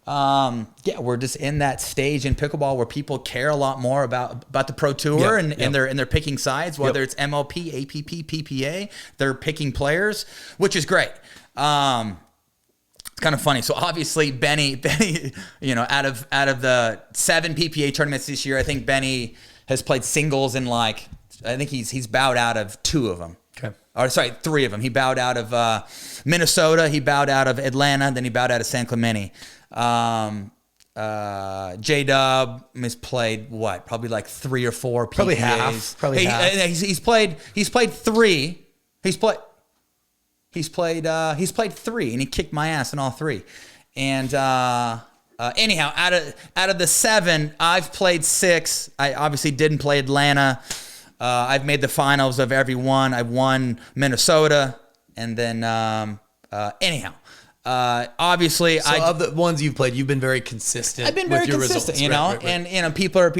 we're just in that stage in pickleball where people care a lot more about the Pro Tour and they're picking sides, whether it's MLP, APP, PPA, they're picking players, which is great. It's kind of funny. So obviously Benny, out of the 7 PPA tournaments this year, I think Benny has played singles in I think he's bowed out of 2 of them. Okay. Or sorry, 3 of them. He bowed out of Minnesota. He bowed out of Atlanta. Then he bowed out of San Clemente. J-Dub has played probably 3 or 4 PPAs. Probably half. He's played 3. He's played 3, and he kicked my ass in all 3. And anyhow, out of the 7, I've played 6. I obviously didn't play Atlanta. I've made the finals of every one. I've won Minnesota, and then anyhow. Obviously, of the ones you've played, you've been very consistent. I've been very consistent, results, right. And people are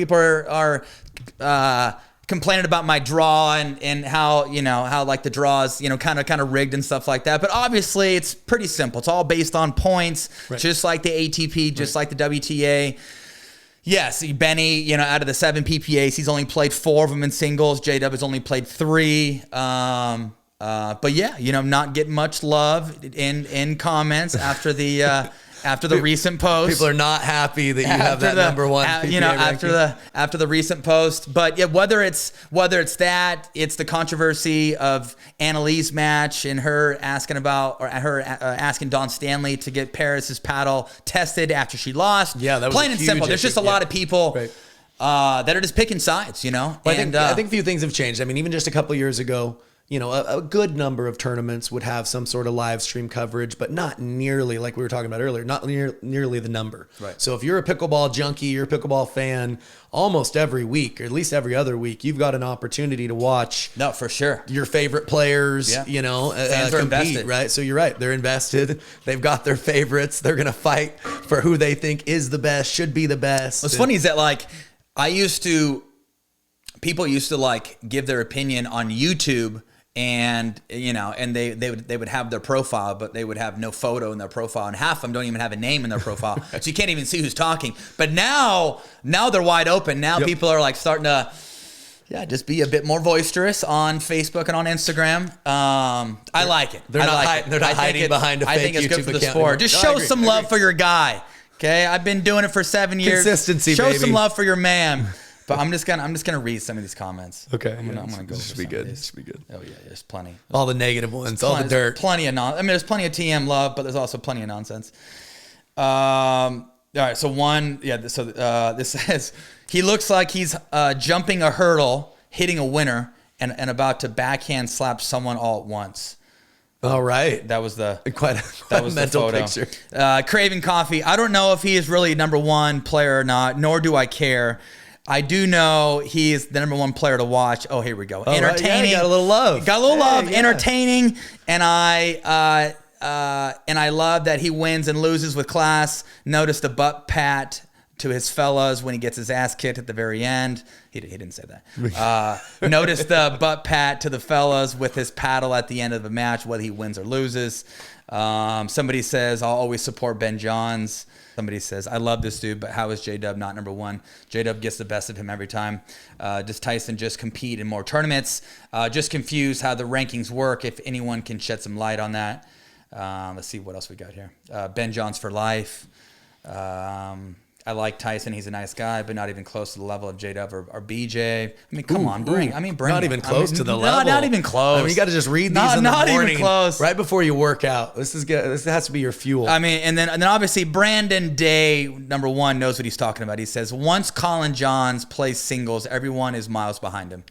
complaining about my draw and how the draws kind of rigged and stuff like that. But obviously, it's pretty simple. It's all based on points, just like the ATP, just like the WTA. Yes, Benny, out of the 7 PPAs, he's only played 4 of them in singles. J-Dub has only played 3. But yeah, not getting much love in comments after the recent post. People are not happy that you have that number 1 PPA after the recent post. But yeah, whether it's that, it's the controversy of Annalee's match and her asking asking Don Stanley to get Paris's paddle tested after she lost. Yeah, that was plain and simple. There's just a lot of people that are just picking sides, Well, I think a few things have changed. I mean, even just a couple years ago, a good number of tournaments would have some sort of live stream coverage, but not nearly, like we were talking about earlier, not nearly the number. Right. So if you're a pickleball junkie, you're a pickleball fan, almost every week, or at least every other week, you've got an opportunity to watch. No, for sure. Your favorite players, Fans compete, are invested. right? So you're right. They're invested. They've got their favorites. They're going to fight for who they think is the best, should be the best. What's funny is that people used to give their opinion on YouTube. and and they would have their profile, but they would have no photo in their profile, and half of them don't even have a name in their profile, so you can't even see who's talking. But now they're wide open. Now people are like starting to just be a bit more boisterous on Facebook and on Instagram. I like it. They're not hiding behind a fake YouTube account. I think it's good for the sport. Just show some love for your guy. Okay, I've been doing it for 7 years. Consistency, Show baby. some love for your man. But I'm just gonna read some of these comments. Okay, I'm gonna go. This should be good. This should be good. Oh yeah, there's plenty. All the negative ones, all the dirt. Plenty of there's plenty of TM love, but there's also plenty of nonsense. All right, so this says he looks like he's jumping a hurdle, hitting a winner, and about to backhand slap someone all at once. All right, that was quite a mental picture. Craving Coffee. I don't know if he is really number one player or not, nor do I care. I do know he is the number one player to watch. Oh, here we go. Entertaining. Right. Yeah, got a little love. Entertaining, and I love that he wins and loses with class. Notice the butt pat to his fellas when he gets his ass kicked at the very end. He didn't say that. Notice the butt pat to the fellas with his paddle at the end of the match, whether he wins or loses. Somebody says, I'll always support Ben Johns. Somebody says, I love this dude, but how is J-Dub not number one? J-Dub gets the best of him every time. Does Tyson just compete in more tournaments? Just confused how the rankings work, if anyone can shed some light on that. Let's see what else we got here. Ben Johns for life. I like Tyson. He's a nice guy, but not even close to the level of J-Dub or BJ. I mean, come on, bring. Not even close to the level. Not even close. I mean, you got to just read these in the morning, even close. Right before you work out. This has to be your fuel. I mean, and then obviously Brandon Day, number one, knows what he's talking about. He says once Colin Johns plays singles, everyone is miles behind him.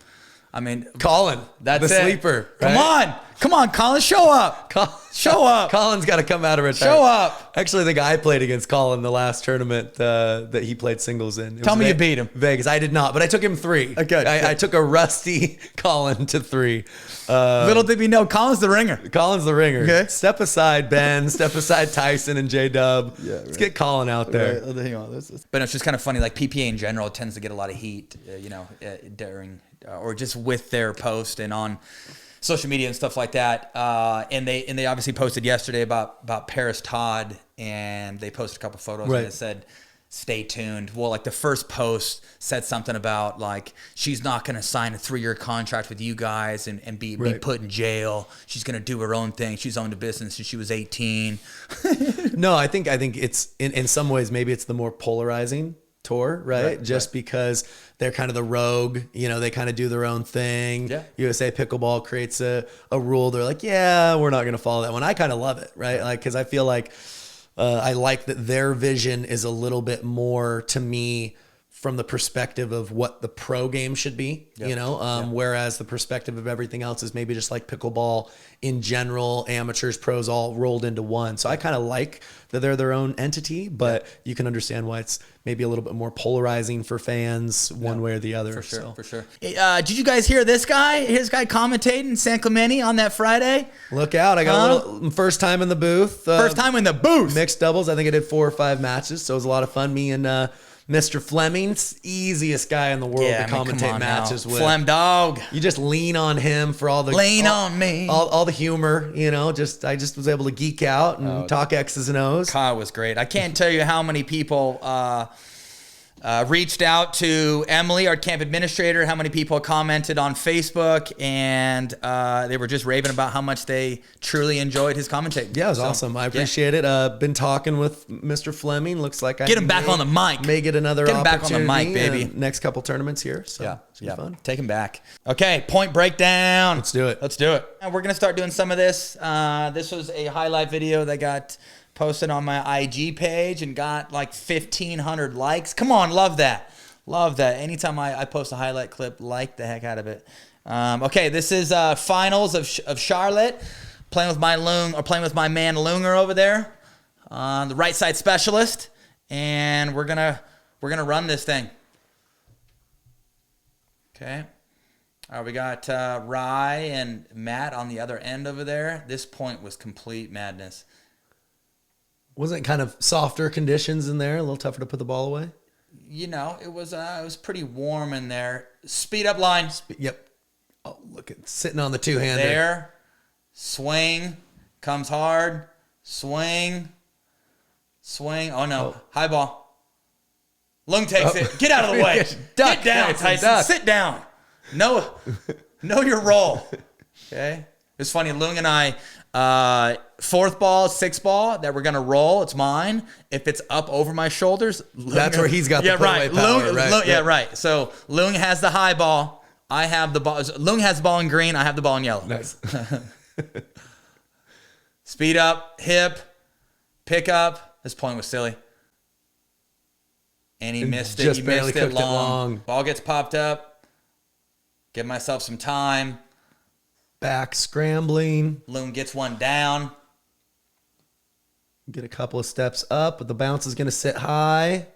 I mean, Colin, that's the sleeper. Right? Come on, Colin, show up. Show up. Colin's got to come out of retirement. Show up. Actually, the guy I played against Colin the last tournament that he played singles in. Tell me you beat him. Vegas. I did not, but I took him 3. Okay. I took a rusty Colin to 3. Little did we know, Colin's the ringer. Colin's the ringer. Okay. Step aside Ben. Step aside Tyson and J-Dub. Yeah, right. Let's get Colin out there. Right. Hang on. But it's just kind of funny. Like PPA in general tends to get a lot of heat, during or just with their post and on social media and stuff like that. And they obviously posted yesterday about Paris Todd, and they posted a couple photos and it said, stay tuned. Well, like the first post said something about like she's not going to sign a 3-year contract with you guys and be put in jail. She's going to do her own thing. She's owned a business since she was 18. No, I think it's in some ways maybe it's the more polarizing tour, right? Just because they're kind of the rogue, they kind of do their own thing. Yeah. USA Pickleball creates a rule. They're like, yeah, we're not going to follow that one. I kind of love it, right? Like, because I feel like I like that their vision is a little bit more to me from the perspective of what the pro game should be, whereas the perspective of everything else is maybe just like pickleball in general, amateurs, pros, all rolled into one. So I kind of like that they're their own entity, but you can understand why it's maybe a little bit more polarizing for fans one way or the other. For sure. Did you guys hear this guy? His guy commentating San Clemente on that Friday? Look out. I got a little first time in the booth. First time in the booth. Mixed doubles. I think I did 4 or 5 matches. So it was a lot of fun. Me and Mr. Fleming's easiest guy in the world to commentate matches with. Flem dog. You just lean on him for all the on me. All the humor, I just was able to geek out and talk X's and O's. Kyle was great. I can't tell you how many people reached out to Emily, our camp administrator, how many people commented on Facebook, and they were just raving about how much they truly enjoyed his commentating. Yeah, it was awesome. I appreciate it. Been talking with Mr. Fleming. Looks like get him back on the mic. May get another get him back on the mic, baby. Next couple tournaments here. So it's gonna be fun. Take him back. Okay, point breakdown. Let's do it. And we're gonna start doing some of this. This was a highlight video that got posted on my IG page and got like 1,500 likes. Come on, love that. Anytime I post a highlight clip, like the heck out of it. Okay, this is finals of Charlotte. Playing with my man Lunger over there, the right side specialist, and we're gonna run this thing. Okay. All right, we got Rye and Matt on the other end over there. This point was complete madness. Wasn't it kind of softer conditions in there? A little tougher to put the ball away? It was pretty warm in there. Speed up line. Yep. Oh, look at sitting on the two-hander. There. Swing. Comes hard. Swing. Swing. Oh, no. Oh. High ball. Lung takes it. Get out of the way. Duck, Get down, Tyson. duck. Sit down. Know your role. Okay? It's funny. Lung and I, fourth ball, sixth ball that we're going to roll, it's mine. If it's up over my shoulders. That's where he's got the put-away power. Right. Yeah, right. So Lung has the high ball. I have the ball. Lung has the ball in green. I have the ball in yellow. Nice. Speed up, hip, pick up. This point was silly. And he missed it. Just He barely missed it cooked it long. long. Ball gets popped up. Give myself some time. Back scrambling. Loon gets one down. Get a couple of steps up, but the bounce is going to sit high.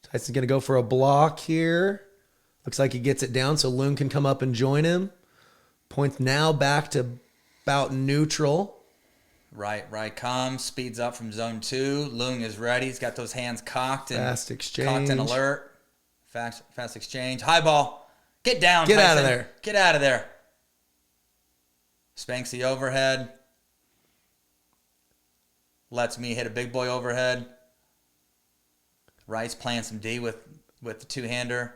Tyson's going to go for a block here. Looks like he gets it down so Loon can come up and join him. Points now back to about neutral. Right comes. Speeds up from zone 2. Loon is ready. He's got those hands cocked and Fast exchange. cocked and alert. Fast exchange. High ball. Get down, Get Tyson. out of there. Get out of there. Spanks the overhead. Lets me hit a big boy overhead. Wright's playing some D with the two-hander.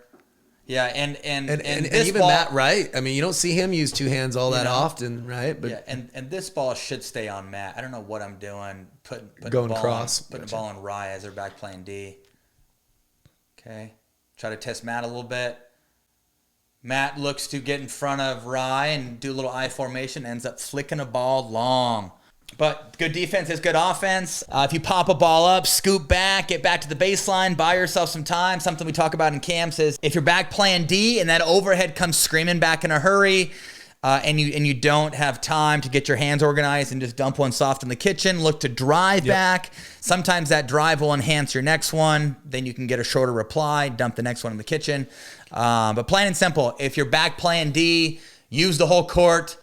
Yeah, and this even ball, Matt Wright, I mean, you don't see him use two hands all that often, right? But yeah, and this ball should stay on Matt. I don't know what I'm doing. Putting Going the ball cross. putting the ball on Rye as they're back playing D. Okay. Try to test Matt a little bit. Matt looks to get in front of Rye and do a little I formation. Ends up flicking a ball long. But good defense is good offense. If you pop a ball up, scoop back, get back to the baseline, buy yourself some time. Something we talk about in camps is if you're back playing D and that overhead comes screaming back in a hurry, and you don't have time to get your hands organized and just dump one soft in the kitchen, look to drive back. Sometimes that drive will enhance your next one. Then you can get a shorter reply, dump the next one in the kitchen. But plain and simple, if you're back playing D, use the whole court.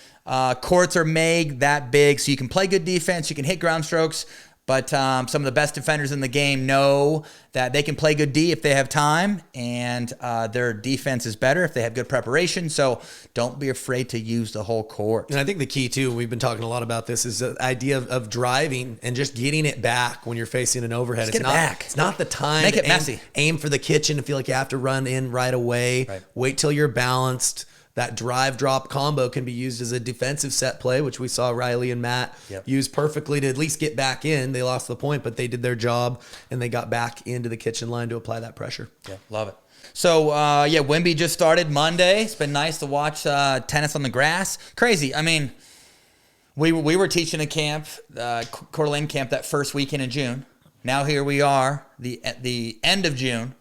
Courts are made that big so you can play good defense, you can hit ground strokes, but some of the best defenders in the game know that they can play good D if they have time, and their defense is better if they have good preparation. So don't be afraid to use the whole court. And I think the key too, we've been talking a lot about this, is the idea of driving and just getting it back when you're facing an overhead. Just get it back. It's not the time. Make to it messy. Aim for the kitchen and feel like you have to run in right away. Right. Wait till you're balanced. That drive-drop combo can be used as a defensive set play, which we saw Riley and Matt use perfectly to at least get back in. They lost the point, but they did their job, and they got back into the kitchen line to apply that pressure. Yeah, love it. So, Wimby just started Monday. It's been nice to watch tennis on the grass. Crazy. I mean, we were teaching a camp, Coeur d'Alene camp, that first weekend in June. Now here we are, at the end of June.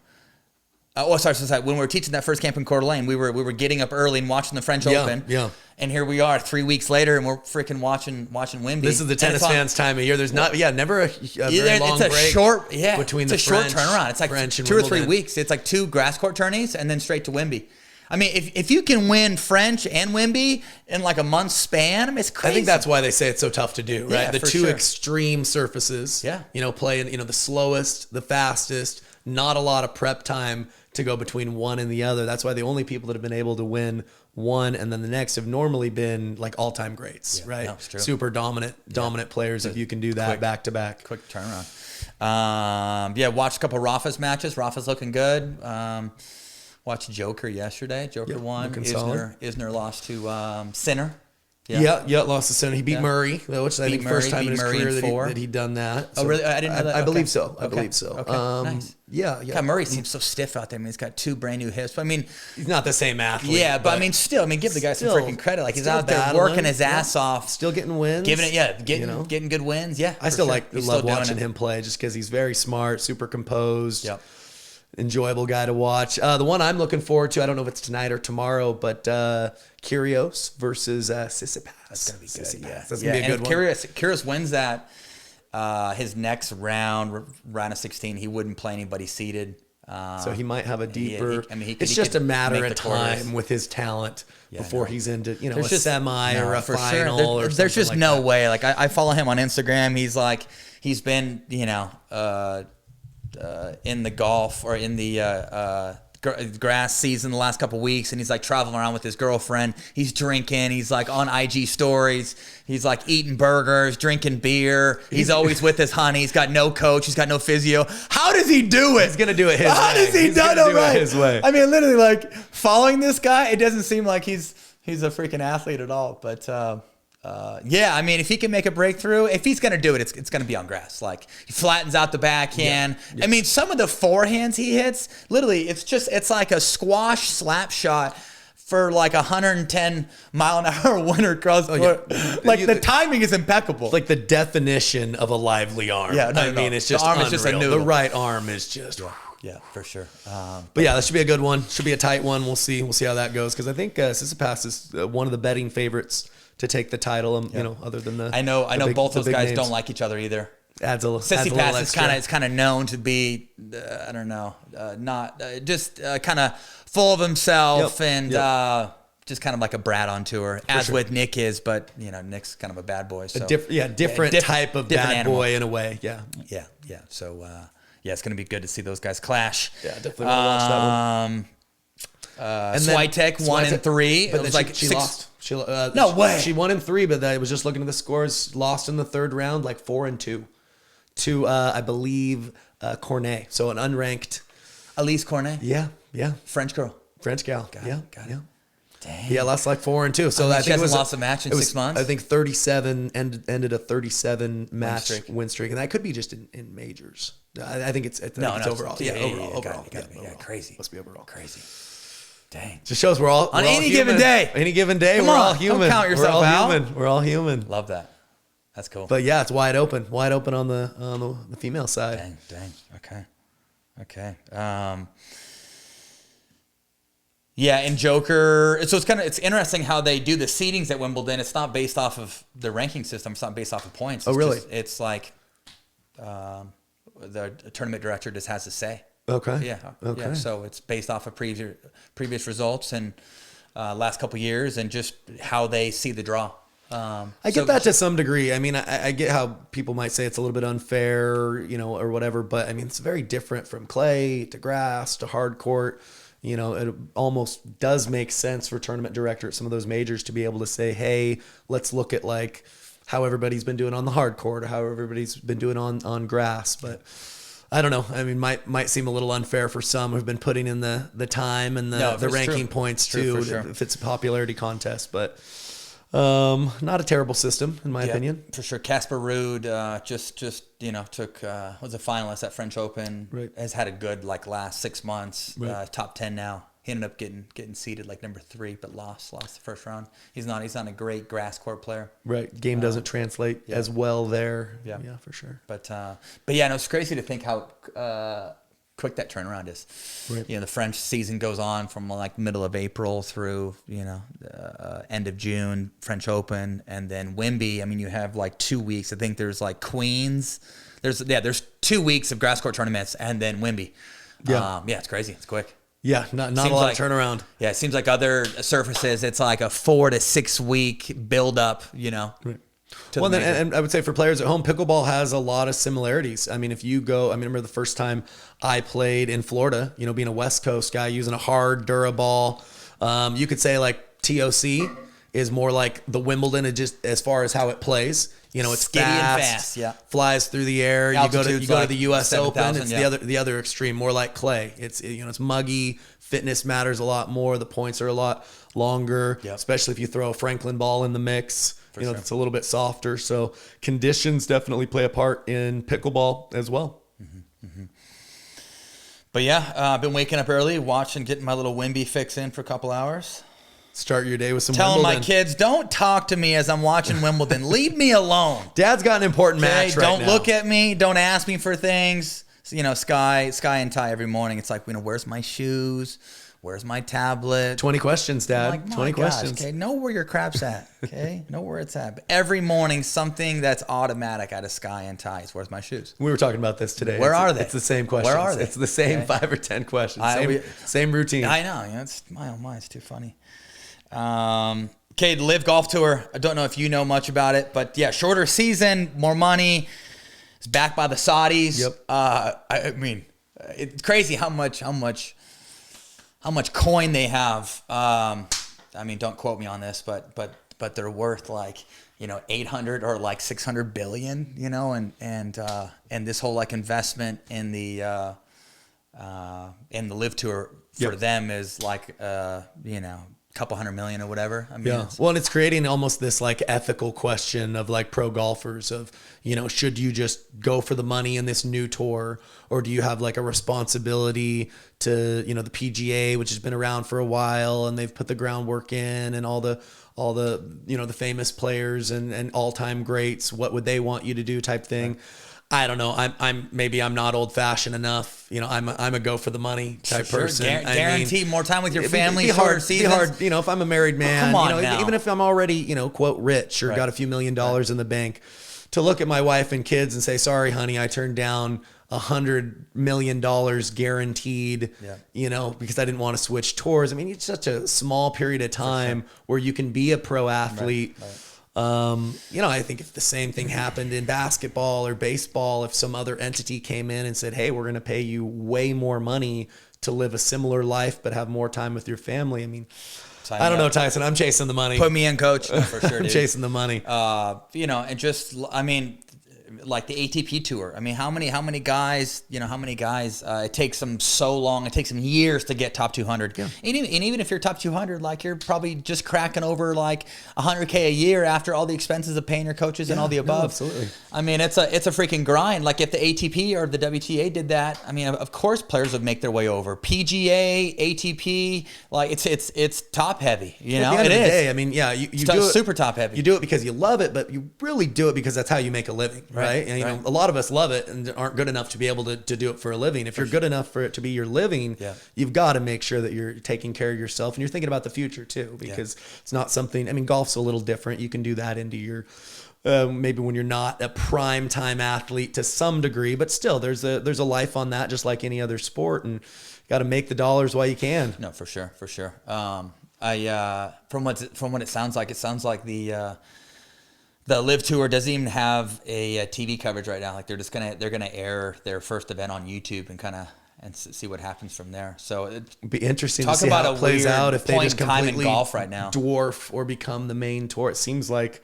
Sorry. When we were teaching that first camp in Coeur d'Alene, we were getting up early and watching the French Open. Yeah. And here we are 3 weeks later, and we're freaking watching Wimby. This is the tennis fans' time of year. There's never a very long break. Between the short French, turnaround. It's like French and 2 or 3 Wimbledon. weeks. It's like 2 grass court tourneys and then straight to Wimby. I mean, if you can win French and Wimby in like a month's span, I mean, it's crazy. I think that's why they say it's so tough to do, right? Yeah, the for two sure. extreme surfaces. Yeah. Playing, the slowest, the fastest, not a lot of prep time to go between one and the other. That's why the only people that have been able to win one and then the next have normally been like all-time greats, right? No, it's true. Super dominant players if you can do that back to back. Quick turnaround. Watched a couple of Rafa's matches. Rafa's looking good. Watched Joker yesterday. Joker won. Isner lost to Sinner. Lost to Sinner. He beat Murray, which I think first time in his career that he'd done that. So, oh, really? I didn't know that. I believe so. I believe so. Okay, nice. Yeah. God, Murray seems so stiff out there. I mean, he's got 2 brand new hips. I mean, he's not the same athlete. Yeah, but I mean, still, give the guy some freaking credit. Like, he's out there working his ass off. Still getting wins. Getting good wins. Yeah. I still love watching him play just because he's very smart, super composed. Yep. Enjoyable guy to watch. The one I'm looking forward to, I don't know if it's tonight or tomorrow, but Kyrgios versus Tsitsipas. That's going to be good. That's going to be a good one. Kyrgios wins that. His next round of 16, he wouldn't play anybody seeded. So he might have a deeper. It's he just could a matter make of the quarters. time with his talent before he's into a just, semi or a for final. Sure. Or there's something just like no that. way. Like I follow him on Instagram. He's been in the golf or in the grass season the last couple weeks, and he's like traveling around with his girlfriend. He's drinking. He's like on IG stories. He's like eating burgers, drinking beer. He's always with his honey. He's got no coach. He's got no physio. How does he do it? He's gonna do it his way. How does he do it his way? I mean, literally, like following this guy, it doesn't seem like he's a freaking athlete at all. But yeah, I mean, if he can make a breakthrough, if he's going to do it, it's going to be on grass. Like, he flattens out the backhand. Yeah. I mean, some of the forehands he hits, literally, it's like a squash slap shot for like 110 mile an hour winter cross court. Like, the timing is impeccable. Like the definition of a lively arm. Yeah, I mean, it's just the arm unreal. is just a noodle. The right arm is just... Yeah, for sure. But yeah, that should be a good one. Should be a tight one. We'll see how that goes. Because I think Sissipas is one of the betting favorites to take the title. You know, other than the I know both those guys don't like each other either. Adds a little. Sissipas is kind of known to be I don't know, not just kind of full of himself and just kind of like a brat on tour, as with Nick is. But you know, Nick's kind of a bad boy. So different type of bad boy in a way. Yeah. So. Yeah, it's going to be good to see those guys clash. Yeah, definitely want to watch that one. And Swiatek 1-3. But it was then like she lost. No way. She won in 3, but I was just looking at the scores. Lost in the third round, like 4-2 to I believe Cornet. So an unranked Elise Cornet. Yeah. French girl. French gal. Got it. Dang. Yeah, lost like 4-2. So I think she hasn't lost a match in 6 months. I think 37 ended a 37 match win streak, and that could be just in majors. I think it's overall. Overall. Crazy. Must be overall. Crazy. Dang. Just shows we're all on any human. given day. Any given day, Come we're on, all human. Don't count yourself out. We're all human. Love that. That's cool. But yeah, it's wide open on the female side. Dang. Okay. Yeah, and Joker. So it's interesting how they do the seedings at Wimbledon. It's not based off of the ranking system. It's not based off of points. Oh, really? It's like the tournament director just has to say. Okay. Yeah. Okay. Yeah, so it's based off of previous results and last couple years and just how they see the draw. I get that to some degree. I mean, I get how people might say it's a little bit unfair, you know, or whatever. But I mean, it's very different from clay to grass to hard court. You know, it almost does make sense for tournament director at some of those majors to be able to say, hey, let's look at like how everybody's been doing on the hard court or how everybody's been doing on grass. But I don't know. I mean, might seem a little unfair for some who've been putting in the time and the ranking points too, if it's a popularity contest. But not a terrible system in my opinion. For sure. Casper Ruud just took was a finalist at French Open. Right. Has had a good like last 6 months. Right. Top 10 now. He ended up getting seeded like number 3, but lost the first round. He's not a great grass court player. Right. Game doesn't translate as well there. Yeah, for sure. But yeah, no, it's crazy to think how quick that turnaround is. Right. You know, the French season goes on from like middle of April through, end of June, French Open, and then Wimby. I mean, you have like 2 weeks. I think there's like Queens. There's 2 weeks of grass court tournaments and then Wimby. Yeah. It's crazy. It's quick. Yeah, not a lot of turnaround. Yeah, it seems like other surfaces, it's like a 4 to 6 week build up, Right. Well, then, and I would say for players at home, pickleball has a lot of similarities. I mean, if you go, I remember the first time I played in Florida, being a West Coast guy using a hard Duraball, you could say like TOC is more like the Wimbledon, just as far as how it plays. It's skitty fast, and fast, flies through the air. You go to the U.S. Open. It's yeah. the other extreme, more like clay. It's muggy. Fitness matters a lot more. The points are a lot longer, especially if you throw a Franklin ball in the mix. Sure. It's a little bit softer. So conditions definitely play a part in pickleball as well. Mm-hmm. Mm-hmm. But yeah, I've been waking up early, getting my little Wimby fix in for a couple hours. Start your day with some Telling Wimbledon. my kids, don't talk to me as I'm watching Wimbledon. Leave me alone. Dad's got an important match right now. Don't look at me. Don't ask me for things. So, Sky and Ty every morning. It's like, where's my shoes? Where's my tablet? 20 questions, Dad. Like, 20 questions. Okay, know where your crap's at. Okay, know where it's at. But every morning, something that's automatic out of Sky and Ty is, where's my shoes? We were talking about this today. Where are they? It's the same questions. Where are they? It's the same 5 or 10 questions. Same routine. I know. It's it's too funny. Okay, the Live Golf Tour. I don't know if you know much about it, but yeah, shorter season, more money. It's backed by the Saudis. Yep. I mean, it's crazy how much coin they have. I mean, don't quote me on this, but they're worth like, 800 or like 600 billion, and this whole like investment in the Live Tour for them is like, couple $100 million or whatever. I mean, well, and it's creating almost this like ethical question of like pro golfers of, should you just go for the money in this new tour, or do you have like a responsibility to, the PGA, which has been around for a while and they've put the groundwork in, and all the, the famous players and all-time greats, what would they want you to do type thing. Right. I don't know. I'm not old fashioned enough. I'm a go for the money type person. Guarantee more time with your family. It'd be hard. If I'm a married man, even if I'm already, quote, rich or got a few $1 million in the bank, to look at my wife and kids and say, sorry, honey, I turned down $100 million guaranteed, because I didn't want to switch tours. I mean, it's such a small period of time where you can be a pro athlete. Right. I think if the same thing happened in basketball or baseball, if some other entity came in and said, hey, we're going to pay you way more money to live a similar life but have more time with your family. I mean, I don't know, Tyson. I'm chasing the money. Put me in, coach. No, for sure, dude. I'm chasing the money. And just, like the ATP tour. I mean, how many guys, it takes them so long, it takes them years to get top 200. Yeah. And even if you're top 200, like you're probably just cracking over like $100K a year after all the expenses of paying your coaches and all the above. No, absolutely. I mean, it's a freaking grind. Like if the ATP or the WTA did that, I mean, of course players would make their way over. PGA, ATP, like it's top heavy, At the end of the day, I mean, you do it super top heavy. You do it because you love it, but you really do it because that's how you make a living, right? And a lot of us love it and aren't good enough to be able to do it for a living. If you're good enough for it to be your living, you've got to make sure that you're taking care of yourself and you're thinking about the future too, because it's not something, I mean, golf's a little different. You can do that into your, maybe when you're not a prime time athlete to some degree, but still there's a life on that, just like any other sport, and you got to make the dollars while you can. No, for sure. From what it sounds like the Live Tour doesn't even have a TV coverage right now. Like they're gonna air their first event on YouTube and see what happens from there. So it'd be interesting to see how it plays out if they just completely golf right now dwarf or become the main tour. It seems like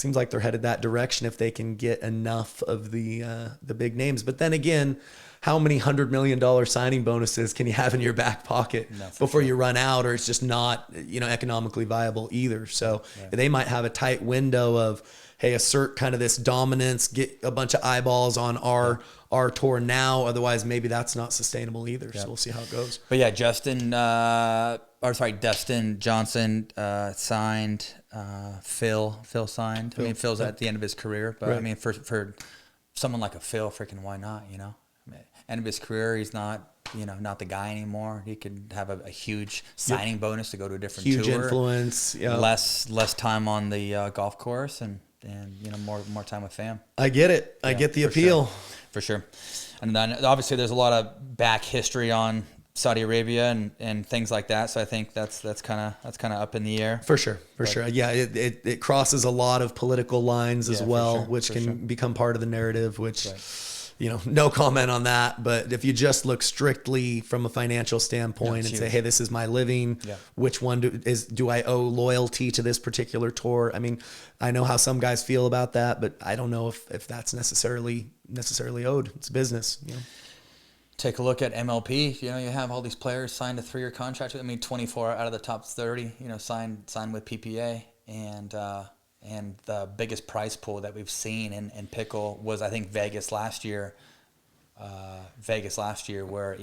they're headed that direction if they can get enough of the big names. But then again, how many $100 million signing bonuses can you have in your back pocket before you run out, or it's just not, economically viable either. So they might have a tight window of, hey, assert kind of this dominance, get a bunch of eyeballs on our tour now. Otherwise, maybe that's not sustainable either. So we'll see how it goes. But yeah, Dustin Johnson signed. Phil signed. I mean, Phil's at the end of his career, but I mean, for someone like a Phil, freaking why not? End of his career, he's not the guy anymore. He could have a huge signing bonus to go to a different tour. Huge influence. Yeah. Less time on the golf course and more time with fam. I get it. I get the appeal. For sure. And then obviously there's a lot of back history on Saudi Arabia and things like that. So I think that's kind of up in the air. For sure. Yeah, it crosses a lot of political lines as well, which can become part of the narrative, which no comment on that. But if you just look strictly from a financial standpoint and say, hey, this is my living, which one do I owe loyalty to this particular tour? I mean, I know how some guys feel about that, but I don't know if that's necessarily owed. It's business. Take a look at MLP. You have all these players signed a 3-year contract. I mean, 24 out of the top 30, signed with PPA. And the biggest prize pool that we've seen in pickle was, I think, Vegas last year. Where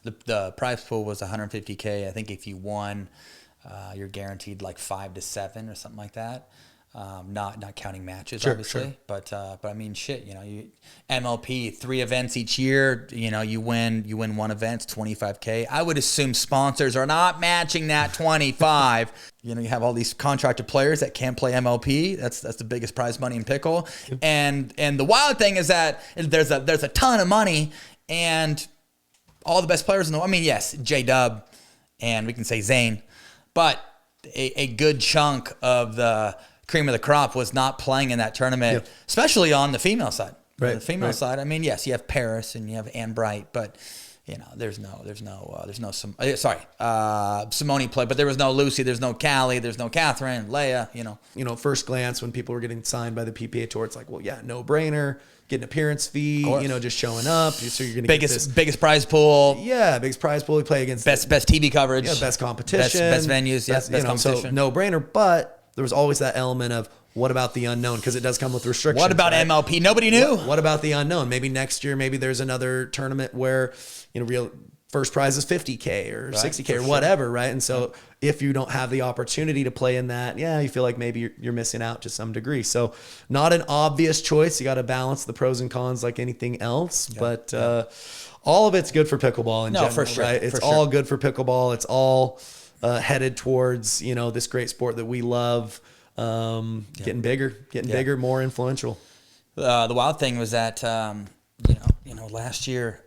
the prize pool was $150K. I think if you won, you're guaranteed like 5 to 7 or something like that. Not counting matches, obviously, but I mean, shit, MLP 3 events each year, you win one event, it's $25K. I would assume sponsors are not matching that 25. You have all these contracted players that can't play MLP. That's the biggest prize money in pickle. And the wild thing is that there's a ton of money, and all the best players in the world. I mean, yes, J-Dub, and we can say Zane, but a good chunk of the cream of the crop was not playing in that tournament, especially on the female side. Right. On the female side, I mean, yes, you have Paris and you have Ann Bright, but Simone played, but there was no Lucy, there's no Callie, there's no Catherine, Leia, First glance when people were getting signed by the PPA Tour, it's like, well, yeah, no brainer, get an appearance fee, just showing up. So you're going to get biggest prize pool. Yeah, biggest prize pool. We play against best TV coverage, best competition, best venues, best competition. So no brainer, but there was always that element of, what about the unknown? Because it does come with restrictions. What about MLP? Nobody knew. What about the unknown? Maybe next year, maybe there's another tournament where, real first prize is $50K or $60K or whatever, right? And so if you don't have the opportunity to play in that, you feel like maybe you're missing out to some degree. So not an obvious choice. You got to balance the pros and cons like anything else. But all of it's good for pickleball in general, for sure, right? It's all good for pickleball. It's all headed towards, this great sport that we love. Getting bigger, more influential. The wild thing was that, last year,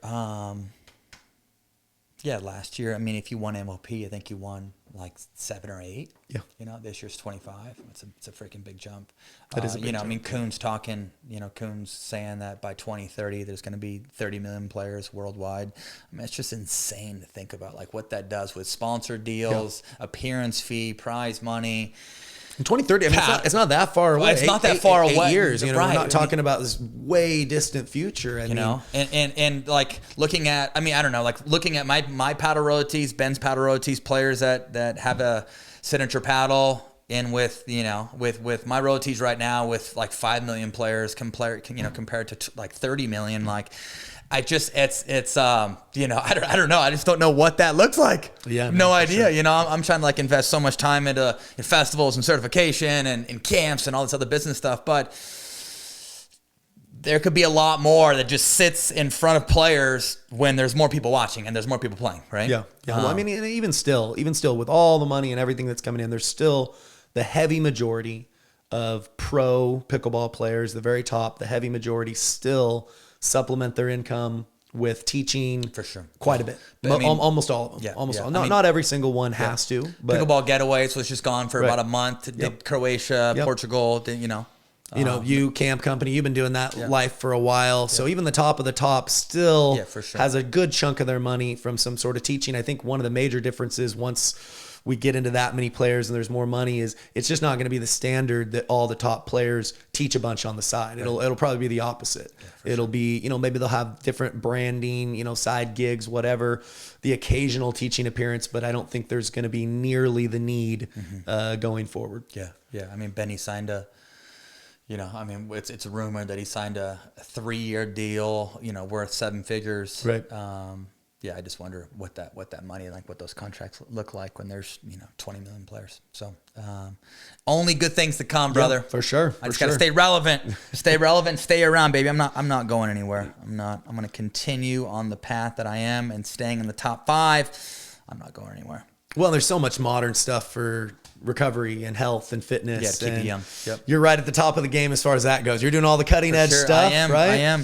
last year, I mean, if you won MLP, I think you won like 7 or 8. Yeah. This year's 25. It's a freaking big jump. That is a big jump. I mean, Coon's talking, Coon's saying that by 2030, there's going to be 30 million players worldwide. I mean, it's just insane to think about like what that does with sponsor deals, appearance fee, prize money. In 2030, I mean, it's not that far away. It's not that far away. 8 years, we're not talking about this way distant future. And like looking at, I don't know, like looking at my paddle royalties, Ben's paddle royalties, players that have a signature paddle, and with my royalties right now with like 5 million players compared to like 30 million, like. I don't know. I just don't know what that looks like. Yeah, no idea. Sure. I'm trying to like invest so much time in festivals and certification and in camps and all this other business stuff, but there could be a lot more that just sits in front of players when there's more people watching and there's more people playing, right? Yeah. Well, even still with all the money and everything that's coming in, there's still the heavy majority of pro pickleball players, the very top, the heavy majority still supplement their income with teaching for sure, quite a bit. Almost all of them. All. Not every single one has to. But pickleball getaways was just gone for about a month. Croatia, Portugal. You camp company, you've been doing that life for a while. So even the top of the top still has a good chunk of their money from some sort of teaching. I think one of the major differences once we get into that many players and there's more money is it's just not going to be the standard that all the top players teach a bunch on the side. It'll probably be the opposite. It'll be, maybe they'll have different branding, side gigs, whatever, the occasional teaching appearance, but I don't think there's going to be nearly the need going forward. Yeah. I mean, Benny signed it's a rumor that he signed a 3-year deal, worth 7 figures. Right. I just wonder what that money, like what those contracts look like when there's 20 million players. So only good things to come, brother. For sure. I just gotta stay relevant, stay around, baby. I'm not going anywhere. I'm gonna continue on the path that I am and staying in the top 5. I'm not going anywhere. Well, there's so much modern stuff for recovery and health and fitness. Yeah, to keep you young. Yep. You're right at the top of the game as far as that goes. You're doing all the cutting edge stuff, right? I am.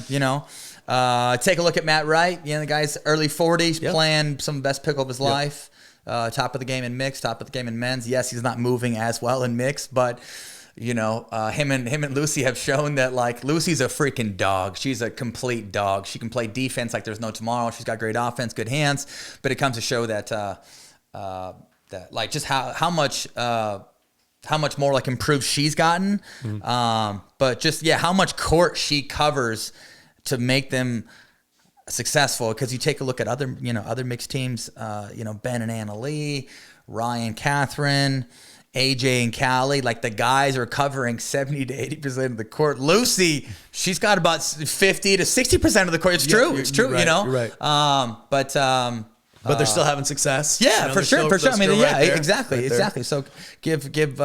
Take a look at Matt Wright. The guy's early 40s, playing some of the best pickle of his life. Top of the game in mixed, top of the game in men's. Yes, he's not moving as well in mixed, but him and Lucy have shown that like Lucy's a freaking dog. She's a complete dog. She can play defense like there's no tomorrow. She's got great offense, good hands, but it comes to show that that like just how much more like improved she's gotten, but just how much court she covers to make them successful. Because you take a look at other mixed teams, Ben and Anna Lee, Ryan, Catherine, AJ and Callie, like the guys are covering 70 to 80% of the court. Lucy, she's got about 50 to 60% of the court. It's true. Right, You're right. But they're still having success. Yeah, for sure. I mean, exactly. So give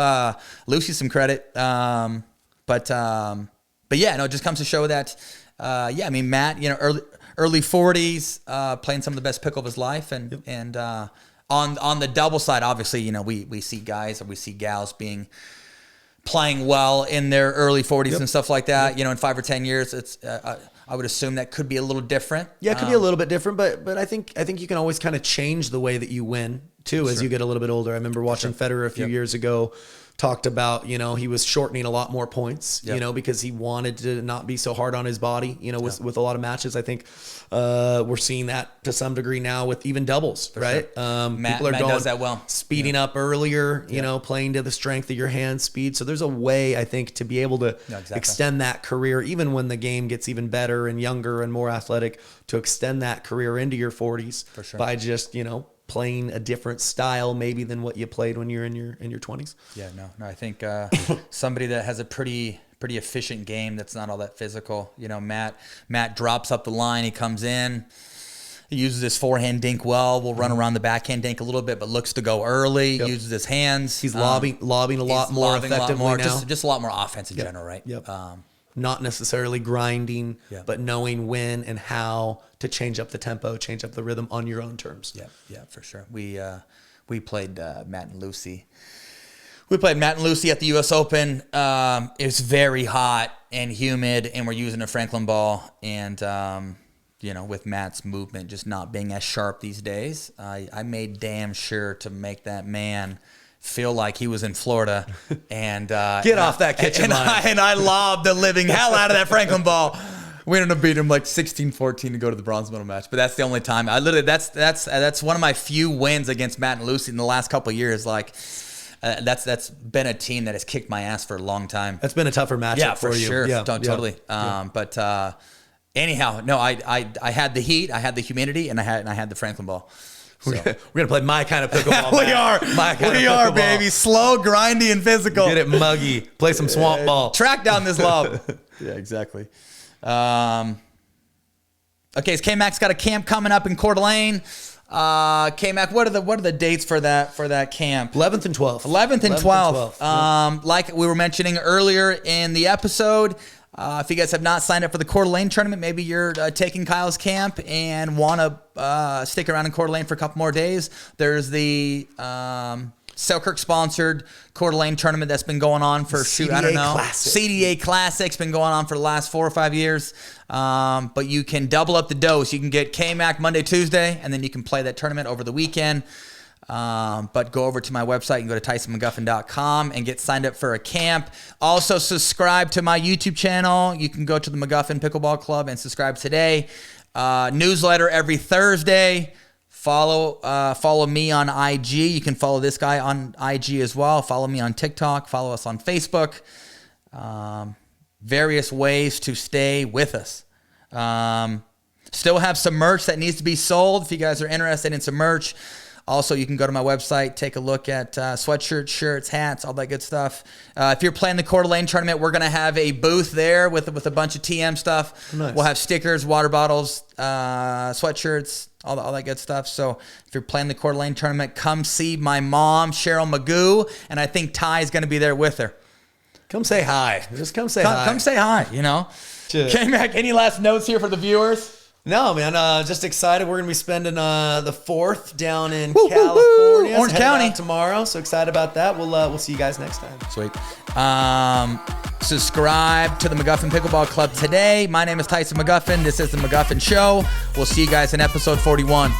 Lucy some credit. But it just comes to show that, Matt, early 40s, playing some of the best pickle of his life, and on the double side, obviously, we see guys or we see gals playing well in their early 40s and stuff like that. In 5 or 10 years, it's. I would assume that could be a little different. Yeah, it could be a little bit different, but I think you can always kind of change the way that you win too as you get a little bit older. I remember watching Federer a few years ago talked about, he was shortening a lot more points, because he wanted to not be so hard on his body, with a lot of matches. I think we're seeing that to some degree now with even doubles, For right? Sure. Matt does that well. Speeding up earlier, playing to the strength of your hand speed. So there's a way, I think, to be able to extend that career, even when the game gets even better and younger and more athletic, to extend that career into your 40s For sure. by just, playing a different style maybe than what you played when you're in your 20s. Yeah, no, I think somebody that has a pretty efficient game that's not all that physical. Matt drops up the line, he comes in, he uses his forehand dink well, will run around the backhand dink a little bit, but looks to go early, uses his hands. He's lobbing a lot more effectively now. Just a lot more offense in general, right? Yep. Not necessarily grinding, but knowing when and how to change up the tempo, change up the rhythm on your own terms. Yeah, for sure. We played Matt and Lucy. We played Matt and Lucy at the U.S. Open. It was very hot and humid, and we're using a Franklin ball. And, with Matt's movement just not being as sharp these days, I made damn sure to make that man feel like he was in Florida and get off that kitchen line. And I lobbed the living hell out of that Franklin ball. We ended up beating him like 16-14 to go to the bronze medal match. But that's the only time. That's one of my few wins against Matt and Lucy in the last couple of years. Like that's been a team that has kicked my ass for a long time. That's been a tougher matchup for you. Sure. Totally. But anyhow, no, I had the heat, I had the humidity, and I had the Franklin ball. So. We're gonna play my kind of pickleball. we are, baby. Slow, grindy, and physical. Get it muggy. Play some swamp ball. Track down this lob. Yeah, exactly. Okay, so K-Mac's got a camp coming up in Coeur d'Alene. K-Mac, what are the dates for that camp? 11th and 12th. 11th and 12th. Like we were mentioning earlier in the episode. If you guys have not signed up for the Coeur d'Alene tournament, maybe you're taking Kyle's camp and want to stick around in Coeur d'Alene for a couple more days. There's the Selkirk sponsored Coeur d'Alene tournament that's been going on for CDA Classic's been going on for the last 4 or 5 years. But you can double up the dose. You can get K-Mac Monday, Tuesday, and then you can play that tournament over the weekend. But go over to my website. You can go to TysonMcGuffin.com and get signed up for a camp. Also, subscribe to my YouTube channel. You can go to the McGuffin Pickleball Club and subscribe today. Newsletter every Thursday. Follow me on IG. You can follow this guy on IG as well. Follow me on TikTok. Follow us on Facebook. Various ways to stay with us. Still have some merch that needs to be sold. If you guys are interested in some merch. Also, you can go to my website, take a look at sweatshirts, shirts, hats, all that good stuff. If you're playing the Coeur d'Alene tournament, we're going to have a booth there with a bunch of TM stuff. Nice. We'll have stickers, water bottles, sweatshirts, all that good stuff. So if you're playing the Coeur d'Alene tournament, come see my mom, Cheryl Magoo, and I think Ty is going to be there with her. Come say hi. Just come say hi. Come say hi, K-Mac, any last notes here for the viewers? No, man. Just excited. We're gonna be spending the 4th down in California, Orange County tomorrow. So excited about that. We'll see you guys next time. Sweet. Subscribe to the McGuffin Pickleball Club today. My name is Tyson McGuffin. This is the McGuffin Show. We'll see you guys in episode 41.